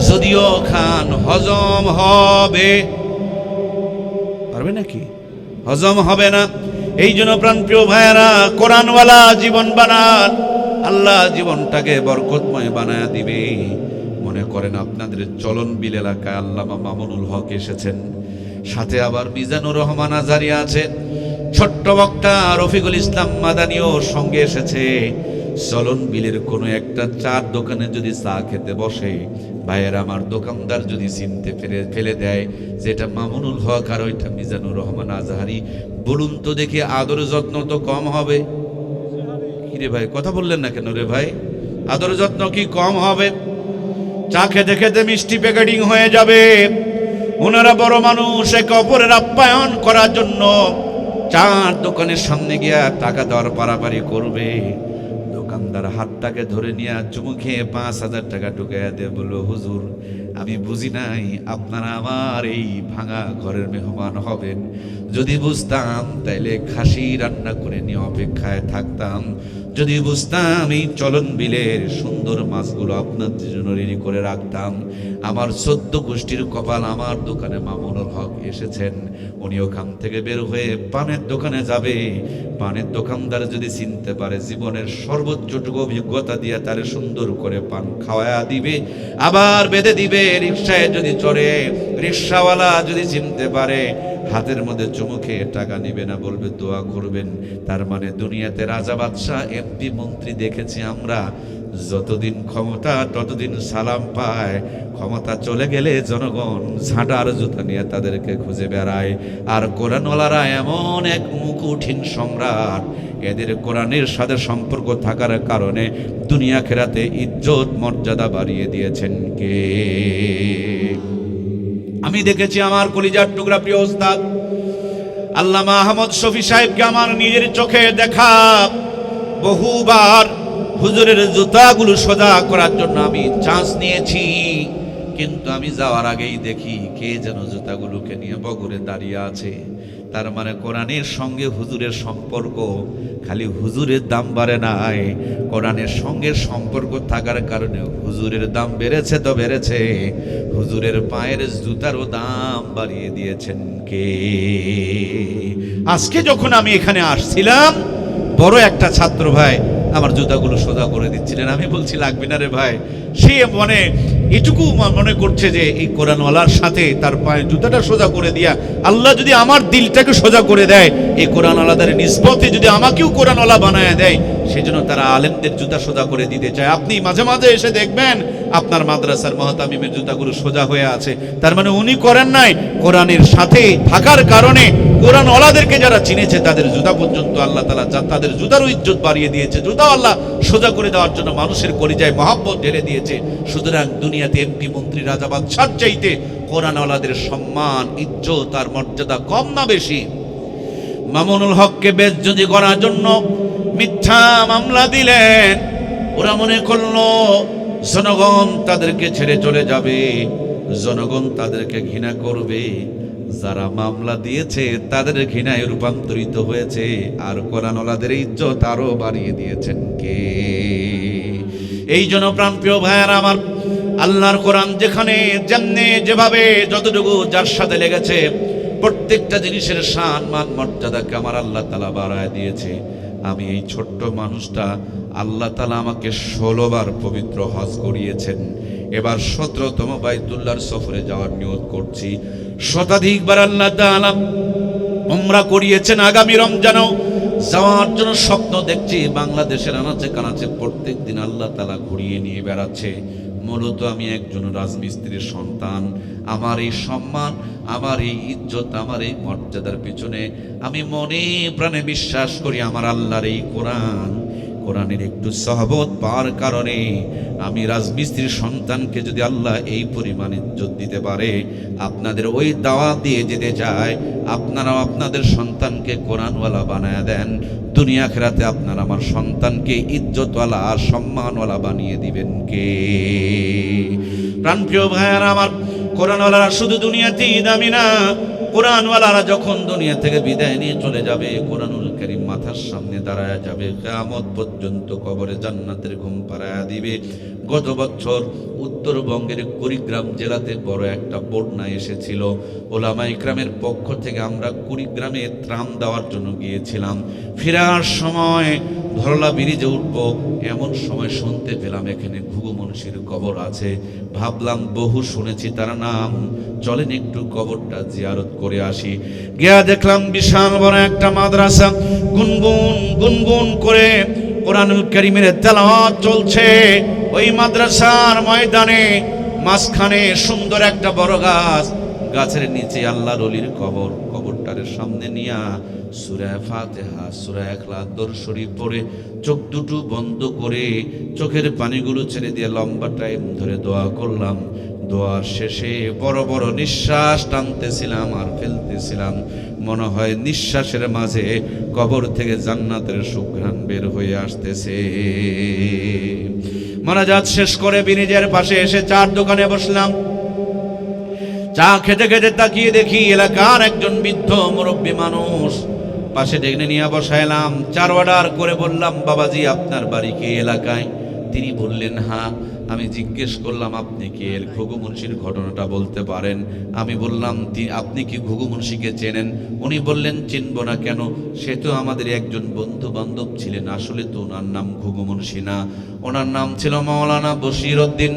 A: যদিও খান হজম হবে, পারবে নাকি? হজম হবে না। এই জন্য প্রাণপ্রিয় ভাইয়েরা, কোরআনওয়ালা জীবন বানান, আল্লাহ জীবনটাকে বরকতময় বানায়া দিবে। মনে করেন আপনাদের চলন বিল এলাকায় আল্লামা মামুনুল হক এসেছেন, সাথে আবার মিজানুর রহমান আজারি আছে, ছোট্ট বক্তা রফিকুল ইসলাম মাদানিও সঙ্গে এসেছে। চলন বিলের কোনো একটা চার দোকানে যদি চা খেতে বসে, ভাইয়ের আমার দোকানদার যদি চিনতে ফেলে দেয় যেটা মামুনুল হক আর ওইটা মিজানুর রহমান আজহারি, বলুন তো দেখি আদর যত্ন তো কম হবে? কিরে ভাই, কথা বললেন না কেন রে ভাই? আদর যত্ন কি কম হবে? চা খেতে খেতে মিষ্টি প্যাকেটিং হয়ে যাবে। ওনারা বড় মানুষ, একে অপরের আপ্যায়ন করার জন্য চার দোকানের সামনে গিয়া টাকা দেওয়ার পারাপারি করবে। দোকানদার হাতটাকে ধরে নিয়ে চুমু খেয়ে 5,000 টাকা ঢুকাইয়া দিয়ে বললো, হুজুর আমি বুঝি নাই আপনারা আমার এই ভাঙা ঘরের মেহমান হবেন, যদি বুঝতাম তাইলে খাসি রান্না করে নিয়ে অপেক্ষায় থাকতাম, যদি বুঝতাম এই চলন বিলের সুন্দর মাছগুলো আপনাদের জন্য রেডি করে রাখতাম। আমার 14 গোষ্ঠীর কপাল, আমার দোকানে মামুনুল হক এসেছেন, উনি ওখান থেকে বের হয়ে পানের দোকানে যাবে, পানের দোকানদার যদি চিনতে পারে, জীবনের সর্বোচ্চটুকু অভিজ্ঞতা দিয়ে তারে সুন্দর করে পান খাওয়া দিবে, আবার বেঁধে দিবে। রিক্সায় যদি চড়ে, রিক্সাওয়ালা যদি চিনতে পারে, হাতের মধ্যে চুমু খেয়ে টাকা নিবে না, বলবে দোয়া করবেন। তার মানে দুনিয়াতে রাজা বাদশাহ এমপি মন্ত্রী দেখেছি আমরা, যতদিন ক্ষমতা ততদিন সালাম পায়, ক্ষমতা চলে গেলে জনগণ ঝাঁটা আর জুতা নিয়ে তাদেরকে খুঁজে বেড়ায়। আর কোরআনওয়ালারা এমন এক মুকুটহীন সম্রাট, এদের কোরআনের সাথে সম্পর্ক থাকার কারণে দুনিয়া খেরাতে ইজ্জত মর্যাদা বাড়িয়ে দিয়েছেন কে? আমি দেখেছি আমার কলিজার টুকরা প্রিয় ওস্তাদ আল্লামা আহমদ শফি সাহেবকে আমার নিজের চোখে দেখা। বহুবার হুজুরের জুতাগুলো সোজা করার জন্য আমি চান্স নিয়েছি, কিন্তু আমি যাওয়ার আগেই দেখি কে যেন জুতাগুলোকে নিয়ে বগরে দাঁড়িয়ে আছে। তার মানে কোরআনের সঙ্গে হুজুরের সম্পর্ক, খালি হুজুরের দাম বাড়ে নাই, কোরআনের সঙ্গে সম্পর্ক থাকার কারণে হুজুরের দাম বেড়েছে তো বেড়েছে, হুজুরের পায়ের জুতারও দাম বাড়িয়ে দিয়েছেন কে? আজকে যখন আমি এখানে আসছিলাম, বড় একটা ছাত্র ভাই আমার জুতাগুলো সোজা করে দিচ্ছিলেন, আমি বলছি লাগবে না রে ভাই। সে মানে এটুকু মনে করছে যে এই কোরআনওয়ালার সাথে তার পায়ে জুতাটা সোজা করে দিয়া আল্লাহ যদি আমার দিলটাকে সোজা করে দেয়, এই কোরআনওয়ালাদের নিসবতে যদি আমাকেও কোরআনওয়ালা বানায় দেয়, সেজন্য তারা আলেমদের জুতা সোজা করে দিতে চায়। আপনি মাঝে মাঝে এসে দেখবেন আপনার মাদ্রাসার মুহতামিমের জুতাগুলো সোজা হয়ে আছে, তার মানে উনি করেন নাই, কোরআনের সাথে থাকার কারণে কোরআনওয়ালাদেরকে যারা চিনেছে তাদের জুতা পর্যন্ত আল্লাহ তাআলা তাদের জুতারও ইজ্জত বাড়িয়ে দিয়েছে, জুতা আল্লাহ সোজা করে দেওয়ার জন্য মানুষের কলিজায় মহব্বত ঢেলে দিয়েছে। সুতরাং দুনিয়াতে এমপি মন্ত্রী রাজা বাদশার চাইতে কোরআনওয়ালাদের সম্মান ইজ্জত আর মর্যাদা কম না বেশি? মামুনুল হককে বেজ্জতি করার জন্য মিথ্যা মামলা দিলেন, ওরা মনে করলো জনগণ তাদেরকে ছেড়ে চলে যাবে, জনগণ তাদেরকে ঘৃণা করবে। যারা মামলা দিয়েছে তাদের ঘৃণায় রূপান্তরিত হয়েছে, আর কোরআনওয়ালাদের ইজ্জত আরো বাড়িয়ে দিয়েছেন কে? এই জন্য প্রাণপ্রিয় ভাইয়ারা আমার, আল্লাহর কোরআন যেখানে যেমনে যেভাবে যতটুকু যার সাথে লেগেছে, প্রত্যেকটা জিনিসের শান মান মর্যাদাকে আমার আল্লাহ তাআলা বাড়ায় দিয়েছে। আমি এই ছোট্ট মানুষটা, আল্লাহ তাআলা আমাকে 16 বার পবিত্র হজ করিয়েছেন, এবার 17তম বাইতুল্লাহর সফরে যাওয়ার নিয়ত করছি। শতাধিকবার আল্লাহ তাআলা উমরা করিয়েছেন, আগামী রমজানেও যাওয়ার জন্য স্বপ্ন দেখছি, বাংলাদেশের আনাচে কানাচে প্রত্যেক দিন আল্লাহ তাআলা ঘুরিয়ে নিয়ে বেড়াচ্ছে। মূলত আমি একজন রাজমিস্ত্রির সন্তান। আমার এই সম্মান, আমার এই ইজ্জত, আমার এই মর্যাদার পিছনে আমি মনে প্রাণে বিশ্বাস করি আমার আল্লাহর এই কোরআনের একটু সহবত পাওয়ার কারণে আমি রাজমিস্ত্রির সন্তানকে যদি আল্লাহ এই পরিমাণ ইজ্জত দিতে পারে, আপনাদের ওই দাওয়াত দিয়ে যেতে চায়, আপনারাও আপনাদের সন্তানকে কোরআনওয়ালা বানায় দেন। দুনিয়া আখিরাতে আপনারা আমার সন্তানকে ইজ্জতওয়ালা আর সম্মানওয়ালা বানিয়ে দিবেন কে? প্রাণপ্রিয় ভাইয়ারা আমার, কোরআনওয়ালারা শুধু দুনিয়াতেই দামি না, কোরআনওয়ালারা যখন দুনিয়া থেকে বিদায় নিয়ে চলে যাবে, কোরআনুল কারীম মাথার সামনে দাঁড়ায় যাবে, কিয়ামত পর্যন্ত কবরে জান্নাতের ঘুম পাড়ায়া দিবে। গত বছর উত্তরবঙ্গের কুড়িগ্রাম জেলাতে বড় একটা বন্যা এসেছিল। ওলামা ইকরামের পক্ষ থেকে আমরা কুড়িগ্রামে ত্রাণ দেওয়ার জন্য গিয়েছিলাম। ফেরার সময় ধরলা ব্রিজে উঠব, এমন সময় শুনতে পেলাম এখানে ঘুঘু মুন্সির কবর আছে। ভাবলাম বহু শুনেছি তার নাম, চলেন একটু কবরটা জিয়ারত করে আসি। গিয়া দেখলাম বিশাল বড় একটা মাদ্রাসা, গুনগুন গুনগুন করে কোরআনুল কারীমের তেলাওয়াত চলছে। ওই মাদ্রাসার ময়দানে মাঝখানে সুন্দর একটা বড় গাছ, গাছের নিচে আল্লাহর ওলির কবর। কবরটার সামনে নিয়া সূরা ফাতিহা, সূরা ইখলাস, দরুদ শরীফ পড়ে চোখ দুটো বন্ধ করে চোখের পানিগুলো ছেড়ে দিয়ে লম্বা টাইম ধরে দোয়া করলাম। দোয়ার শেষে বড় বড় নিঃশ্বাস টানতেছিলাম আর ফেলতেছিলাম। মনে হয় নিঃশ্বাসের মাঝে কবর থেকে জান্নাতের সুঘ্রাণ বের হয়ে আসতেছে। মোনাজাত শেষ করে ব্রিজের পাশে এসে চার দোকানে বসলাম। চা খেতে খেতে তাকিয়ে দেখি এলাকার একজন বৃদ্ধ মুরব্বী মানুষ, পাশে ডেকে নিয়ে বসাইলাম। চার অর্ডার করে বললাম, বাবাজি আপনার বাড়ি কি এলাকায়? তিনি বললেন হ্যাঁ। আমি জিজ্ঞেস করলাম, আপনি কি এর ঘুঘু মুন্সির ঘটনাটা বলতে পারেন? আমি বললাম, আপনি কি ঘুঘু মুন্সিকে চেনেন? উনি বললেন, চিনব না কেন, সে তো আমাদের একজন বন্ধু বান্ধব ছিলেন। আসলে তো ওনার নাম ঘুঘু মুন্সি না, ওনার নাম ছিল মাওলানা বশির উদ্দিন।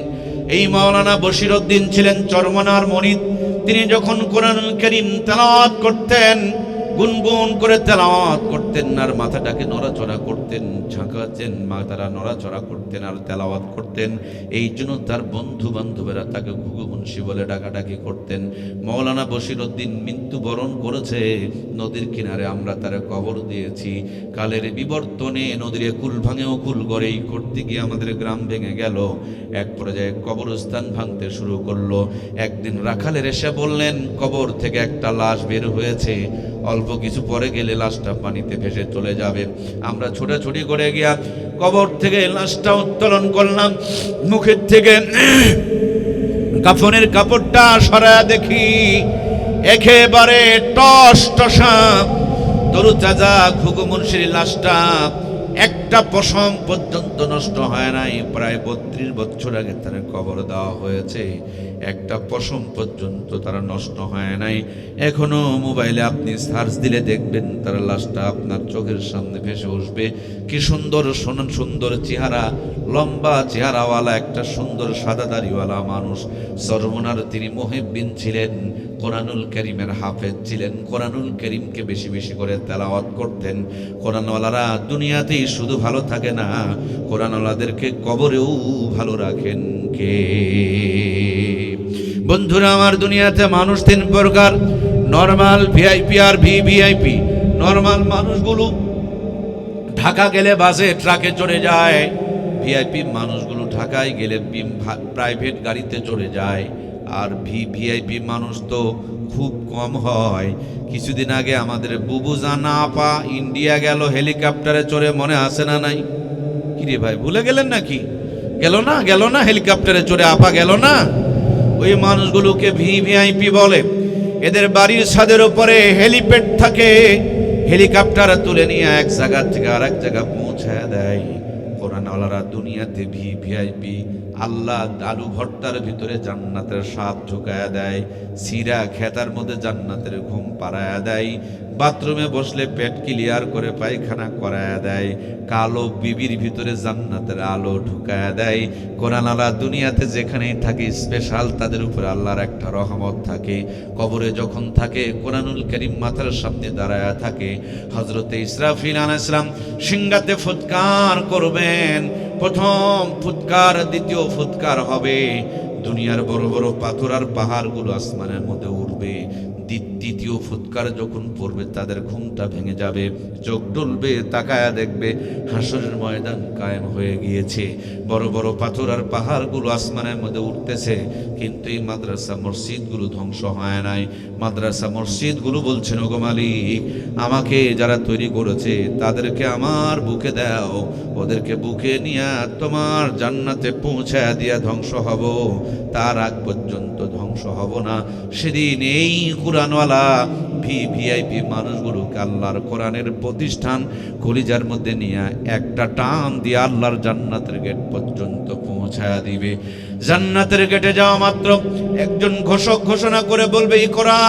A: এই মাওলানা বশির উদ্দিন ছিলেন চরমনার মুরিদ। তিনি যখন কোরআনুল কারীম তেলাওয়াত করতেন, গুনগুন করে তেলাওয়াত করতেন আর মাথাটাকে নড়াচড়া করতেন, ঝাঁকাতেন, মাথাটা নড়াচড়া করতেন আর তেলাওয়াত করতেন। এই জন্য তার বন্ধু বান্ধবেরা তাকে ঘুঘু মুন্সি বলে ডাকাডাকি করতেন। মাওলানা বশির উদ্দিন মৃত্যুবরণ করেছে, নদীর কিনারে আমরা তার কবর দিয়েছি। কালের বিবর্তনে নদীর কুল ভাঙে কুল গড়ে করতে গিয়ে আমাদের গ্রাম ভেঙে গেল। এক পর্যায়ে কবরস্থান ভাঙতে শুরু করলো। একদিন রাখালের এসে বললেন, কবর থেকে একটা লাশ বের হয়েছে, অল্প কিছু পরে গেলে লাশটা পানিতে ভেসে চলে যাবে। আমরা ছোটাছুটি করে গিয়া কবর থেকে লাশটা উত্তোলন করলাম। মুখের থেকে কাফনের কাপড়টা সরায়া দেখি একেবারে টস টসা তরুতাজা ঘুঘু মুন্সির লাশটা একটা পশম পর্যন্ত নষ্ট হয় নাই। প্রায় 32 বছর আগে তার কবর দেওয়া হয়েছে, একটা পশম পর্যন্ত তারা নষ্ট হয় নাই। এখনো মোবাইলে আপনি সার্চ দিলে দেখবেন তার লাশটা আপনার চোখের সামনে ভেসে উঠবে। কি সুন্দর সুন্দর চেহারা, লম্বা চেহারাওয়ালা একটা সুন্দর সাদা দাড়িওয়ালা মানুষ। চরমনার তিনি মুহিব্বিন ছিলেন, কোরআনুল কারীমের হাফেজ ছিলেন, কোরআনুল কারীমকে বেশি বেশি করে তেলাওয়াত করতেন। কোরআনওয়ালারা দুনিয়াতেই শুধু ভালো থাকে না, কোরআনওয়ালাদেরকে কবরেও ভালো রাখেন কে? বন্ধুরা আমার, দুনিয়াতে মানুষ 3 প্রকার, নরমাল, ভিআইপি আর ভিভিআইপি। নরমাল মানুষগুলো ঢাকা গেলে বাসে ট্রাকে চড়ে যায়, ভিআইপি মানুষগুলো ঢাকায় গেলে প্রাইভেট গাড়িতে চড়ে যায়, আর ভিআইপি মানুষ তো খুব কম হয়। কিছুদিন আগে আমাদের বুবু জানা আপা ইন্ডিয়া গেল হেলিকপ্টারে চড়ে, মনে আছে না নাই? কিরে ভাই, ভুলে গেলেন নাকি? গেল না হেলিকপ্টারে চড়ে আপা গেল না? ওই মানুষগুলোকে ভিভিআইপি বলে। এদের বাড়ির ছাদের উপরে হেলিপ্যাড থাকে, হেলিকপ্টার তুলে নিয়ে এক জায়গা থেকে আরেক জায়গা পৌঁছায় দেয়। কোরআনওয়ালারা দুনিয়াতে ভিভিআইপি। আল্লাহ আলু ভর্তার ভিতরে জান্নাতের স্বাদ ঢুকায়া দেয়, সিরা খেতার মধ্যে জান্নাতের ঘুম পাড়ায়া দেয়। বাথরুমে বসলে পেট ক্লিয়ার করে পায়খানা করায়া দেয়, কালো বিবির ভিতরে জান্নাতের আলো ঢুকায়া দেয়। কোরআনওয়ালা দুনিয়াতে যেখানেই থাকে স্পেশাল তাদের উপর আল্লাহর একটা রহমত থাকে। কবরে যখন থাকে কোরআনুল কারীম মাথার সামনে দাঁড়ায়া থাকে। হযরতে ইসরাফিল আলাইহিস সালাম সিংহাতে ফুৎকার করবেন। প্রথম ফুৎকার, দ্বিতীয় ফুৎকার হবে, দুনিয়ার বড় বড় পাথর আর পাহাড়গুলো আসমানের মধ্যে উঠবে। দ্বিতীয় ফুৎকার যখন পড়বে তাদের ঘুমটা ভেঙে যাবে, চোখ ডুলবে, তাকায়া দেখবে হাসরের ময়দান কায়েম হয়ে গিয়েছে। বড় বড় পাথর আর পাহাড়গুলো আসমানের মধ্যে উঠতেছে, কিন্তু এই মাদ্রাসা মসজিদগুলো ধ্বংস হয় নাই। মাদ্রাসা মসজিদগুলো বলছেন, ওগো মালিক, আমাকে যারা তৈরি করেছে তাদেরকে আমার বুকে দাও, ওদেরকে বুকে নিয়ে তোমার জান্নাতে পৌঁছায়া দিয়া ধ্বংস হব, তার আগ পর্যন্ত ধ্বংস হব না। সেদিন এই কোরআনওয়ালা ভিআইপি মানুষগুলোকে আল্লাহর কোরআনের প্রতিষ্ঠান কলিজার মধ্যে নিয়ে একটা টান দিয়ে আল্লাহর জান্নাতের গেট পর্যন্ত পৌঁছায়া দিবে। জান্নাতের গেটে যাওয়া মাত্র একজন ঘোষক ঘোষণা করে বলবে, ইকরা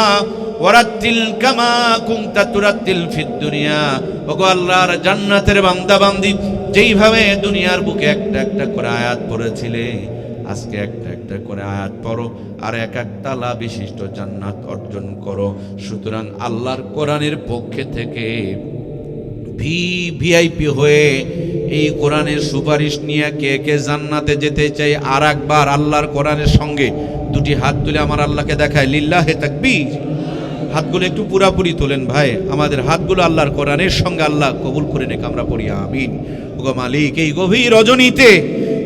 A: ওয়ারাত্তিল কামা কুনতা তুরাত্তিল ফিদ দুনিয়া। ওগো আল্লাহর জান্নাতের বান্দা বান্দি, যেইভাবে দুনিয়ার বুকে একটা একটা করে আয়াত পড়েছিলে, আজকে একটা একটা করে আয়াত পড়ো আর এক এক তালা বিশিষ্ট জান্নাত অর্জন করো। সুতরাং আল্লাহর কোরআনের পক্ষে থেকে ভিআইপি হয়ে এই কোরআনের সুপারিশ নিয়ে কে কে জান্নাতে যেতে চাই, আর একবার আল্লাহর কোরআনের সঙ্গে দুটি হাত তুলে আমার আল্লাহকে দেখায়, লিল্লাহে তাকবীর। হাতগুলো একটু পুরাপুরি তোলেন ভাই, আমাদের হাতগুলো আল্লাহর কোরআনের সঙ্গে আল্লাহ কবুল করে নেক, আমরা পড়ি আমিন। ওগো মালিক, এই গভীর রজনীতে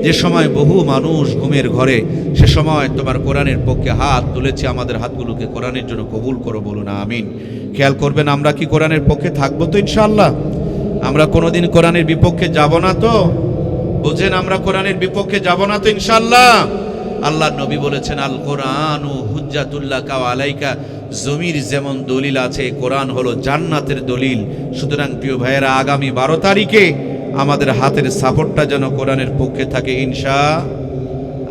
A: যে সময় বহু মানুষ ঘুমের ঘরে, সে সময় তোমার কোরআনের পক্ষে হাত তুলেছে, আমাদের হাতগুলোকে কোরআনের জন্য কবুল করো, বলুন আমিন। খেয়াল করবেন, আমরা কি কোরআনের পক্ষে থাকবো তো ইনশাআল্লাহ? আমরা কোনোদিন কোরআনের বিপক্ষে যাব না তো? বুঝেন, আমরা কোরআনের বিপক্ষে যাব না তো ইনশাআল্লাহ? আল্লাহর নবী বলেছেন, আল কোরআন হুজ্জাতুল্লাকা ওয়া আলাইকা। জমির যেমন দলিল আছে, কোরআন হলো জান্নাতের দলিল। সুতরাং প্রিয় ভাইয়েরা, আগামী 12 তারিখে আমাদের হাতের সাপোর্টটা যেন কোরআনের পক্ষে থাকে ইনশা।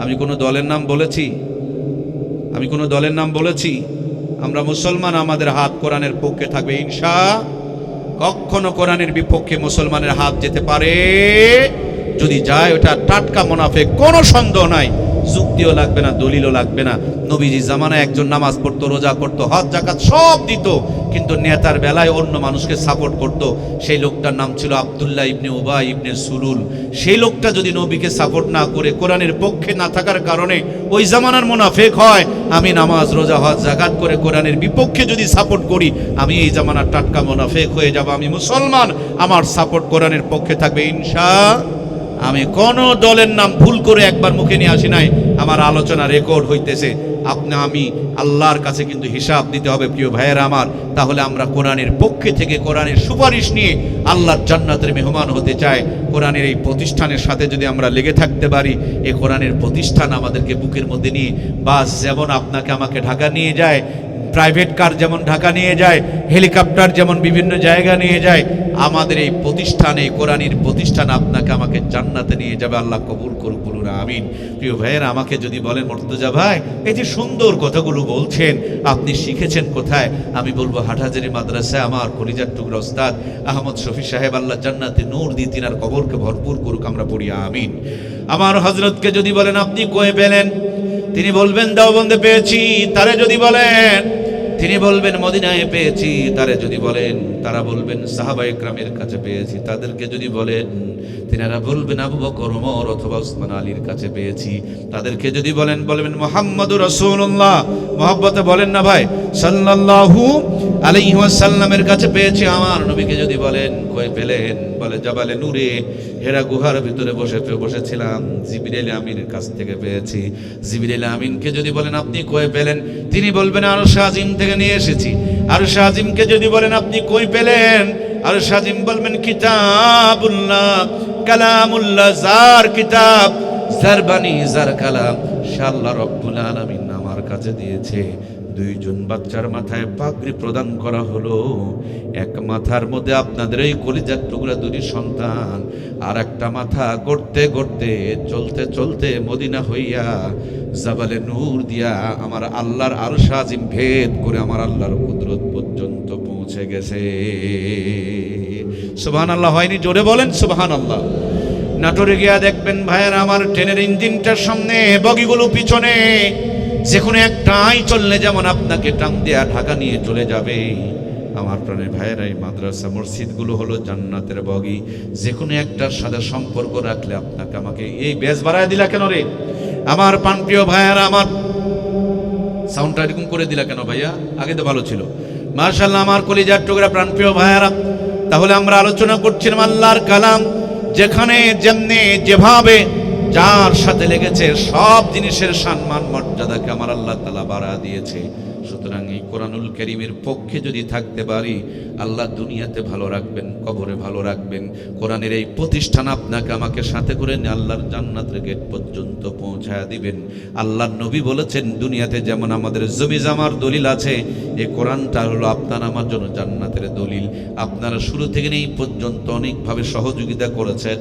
A: আমি কোনো দলের নাম বলেছি? আমি কোনো দলের নাম বলেছি? আমরা মুসলমান, আমাদের হাত কোরআনের পক্ষে থাকবে ইনশা। কখনো কোরআনের বিপক্ষে মুসলমানের হাত যেতে পারে, যদি যায় ওটা টাটকা মুনাফিক, কোনো সন্দেহ নাই। যুক্তিও লাগবে না, দলিলও লাগবে না। নবীজি জামানায় একজন নামাজ পড়তো, রোজা করতো, হজ জাকাত সব দিত, কিন্তু নেতার বেলায় অন্য মানুষকে সাপোর্ট করত। সেই লোকটার নাম ছিল আব্দুল্লাহ ইবনে উবাই ইবনে সুলুল। সেই লোকটা যদি নবীকে সাপোর্ট না করে, কোরআনের পক্ষে না থাকার কারণে ওই জামানার মুনাফিক হয়, আমি নামাজ রোজা হজ জাকাত করে কোরআনের বিপক্ষে যদি সাপোর্ট করি, আমি এই জামানার টাটকা মুনাফিক হয়ে যাব। আমি মুসলমান, আমার সাপোর্ট কোরআনের পক্ষে থাকবে ইনশা। আমি কোন দলের নাম ভুল করে একবার মুখে নিয়ে আসি নাই, আমার আলোচনা রেকর্ড হইতেছে। আমি আল্লাহর কাছে কিন্তু হিসাব দিতে হবে প্রিয় ভাইয়েরা আমার। তাহলে আমরা কোরআনের পক্ষে থেকে কোরআনের সুপারিশ নিয়ে আল্লাহর জান্নাতের মেহমান হতে চাই। কোরআনের এই প্রতিষ্ঠানের সাথে যদি আমরা লেগে থাকতে পারি, এই কোরআনের প্রতিষ্ঠান আমাদেরকে বুকের মধ্যে নিয়ে, বাস যেমন আপনাকে আমাকে ঢাকা নিয়ে যায়, প্রাইভেট কার যেমন ঢাকা নিয়ে যায়, হেলিকপ্টার যেমন বিভিন্ন জায়গা নিয়ে যায়, আমাদের এই প্রতিষ্ঠান, এই কোরআনের প্রতিষ্ঠান আপনাকে আমাকে জান্নাতে নিয়ে যাবে। আল্লাহ কবুল করুক, বলুন আমিন। প্রিয় ভাইয়েরা, আমাকে যদি বলেন, মুর্তজা ভাই, এই যে সুন্দর কথাগুলো বলছেন, আপনি শিখেছেন কোথায়? আমি বলবো, হাটহাজারী মাদ্রাসায় আমার কলিজার টুকরা ওস্তাদ আহমদ শফি সাহেব, আল্লাহ জান্নাতে নূর দিয়ে তিনার কবরকে ভরপুর করুক, আমরা পড়ি আমিন। আমার হযরতকে যদি বলেন আপনি কয়ে পেলেন, তিনি বলবেন দেওবন্দে পেয়েছি। তারে যদি বলেন, তিনি বলবেন মদিনায় পেয়েছি। তারে যদি বলেন, তারা বলবেন সাহাবায়ে কেরামের কাছে পেয়েছি। তাদেরকে যদি বলেন, তিনারা বলবেন আবু বকর, ওমর অথবা উসমান আলীর কাছে পেয়েছি। তাদেরকে যদি বলেন, বলবেন মুহাম্মদুর রাসূলুল্লাহ। মহব্বতে বলেন না ভাই, সাল্লাল্লাহু আলাইহি ওয়াসাল্লামের কাছে পেয়েছি। আমার নবীকে যদি বলেন কই পেলেন, বলে জাবালে নূরে হেরা গুহার ভিতরে বসেছিলাম, জিবরিল আমিনের কাছ থেকে পেয়েছি। জিবরিল আমিনকে যদি বলেন আপনি কই পেলেন, তিনি বলবেন আরশ আজিম থেকে নিয়ে এসেছি। আরশ আজিমকে যদি বলেন আপনি কই পেলেন, আরশ আজিম বলবেন কিতাবুল্লাহ, কালামুল্লাহ, যার কিতাব, যার বাণী, যার কালাম, আল্লাহ রাব্বুল আলামিন আমার কাছে দিয়েছে। দুইজন বাচ্চার মাথায় পাগড়ি প্রদান করা হলো। এক মাথার মধ্যে আপনাদের এই কলিজার টুকরা দুটি সন্তান, আর একটা মাথা গড়তে গড়তে চলতে চলতে মদিনা হইয়া জাবালে নূর দিয়া আমার আল্লাহর আরশ আজিম ভেদ করে আমার আল্লাহর কুদরত পর্যন্ত পৌঁছে পৌঁছে গেছে। সুবহানাল্লাহ হয়নি? জোরে বলেন সুবহানাল্লাহ। নাটোরে গিয়া দেখবেন ভাইয়ের আমার, ট্রেনের ইঞ্জিনটার সামনে, বগিগুলো পিছনে, যে কোনো একটাই চললে যেমন আপনাকে টান দেয়া ঢাকা নিয়ে চলে যাবে। আমার প্রাণের ভাইয়েরা, এই মাদ্রাসা মসজিদগুলো হলো জান্নাতের বগি। যে কোনো একটার সাথে সম্পর্ক রাখলে আপনাকে আমাকে, এই বেশ বাড়ায় দিলা কেন রে আমার প্রাণপ্রিয় ভাইয়েরা আমার? সাউন্ডটা এরকম করে দিলা কেন ভাইয়া? আগে তো ভালো ছিল। মাশাআল্লাহ আমার কলিজার টুকরা প্রাণপ্রিয় ভাইয়েরা, তাহলে আমরা আলোচনা করছিলাম আল্লাহর কালাম, যেখানে যেমনি যেভাবে যার সাথে লেগেছে সব জিনিসের সম্মান মর্যাদাকে আমার আল্লাহ তাআলা বাড়া দিয়েছে। সুতরাং এই কোরআনুল কারীমের পক্ষে যদি থাকতে পারি, আল্লাহ দুনিয়াতে ভালো রাখবেন, কবরে ভালো রাখবেন। কোরআনের এই প্রতিষ্ঠান আপনাকে আমাকে সাথে করে নিয়ে আল্লাহর জান্নাতের গেট পর্যন্ত পৌঁছায় দিবেন। আল্লাহর নবী বলেছেন, দুনিয়াতে যেমন আমাদের জমি জামার দলিল আছে, এই কোরআনটা হলো আপনার আমার জন্য জান্নাতের দলিল। আপনারা শুরু থেকে এই পর্যন্ত অনেকভাবে সহযোগিতা করেছেন।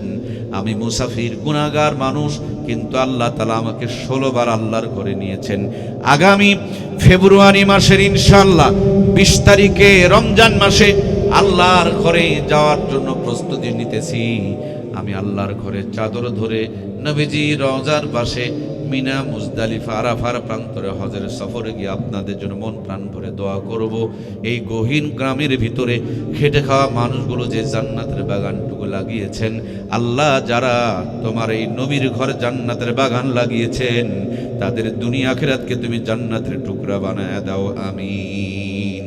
A: আমি মুসাফির, গুনাহগার মানুষ, কিন্তু আল্লাহ তাআলা আমাকে 16 বার আল্লাহর ঘরে নিয়েছেন। আগামী ফেব্রুয়ারি মাসের ইনশাআল্লাহ 20 তারিখে রমজান মাসে আল্লাহর ঘরে যাওয়ার জন্য প্রস্তুতি নিতেছি। আমি আল্লাহর ঘরে চাদর ধরে নবীজি রওজার পাশে মিনা, মুজদালিফা, আরাফার প্রান্তরে হজের সফরে গিয়ে আপনাদের জন্য মন প্রাণ ভরে দোয়া করব। এই গহীন গ্রামের ভিতরে খেটে খাওয়া মানুষগুলো যে জান্নাতের বাগানটুকু লাগিয়েছেন, আল্লাহ যারা তোমার এই নবীর ঘরে জান্নাতের বাগান লাগিয়েছেন, তাদের দুনিয়া আখিরাতকে তুমি জান্নাতের টুকরা বানায় দাও, আমিন।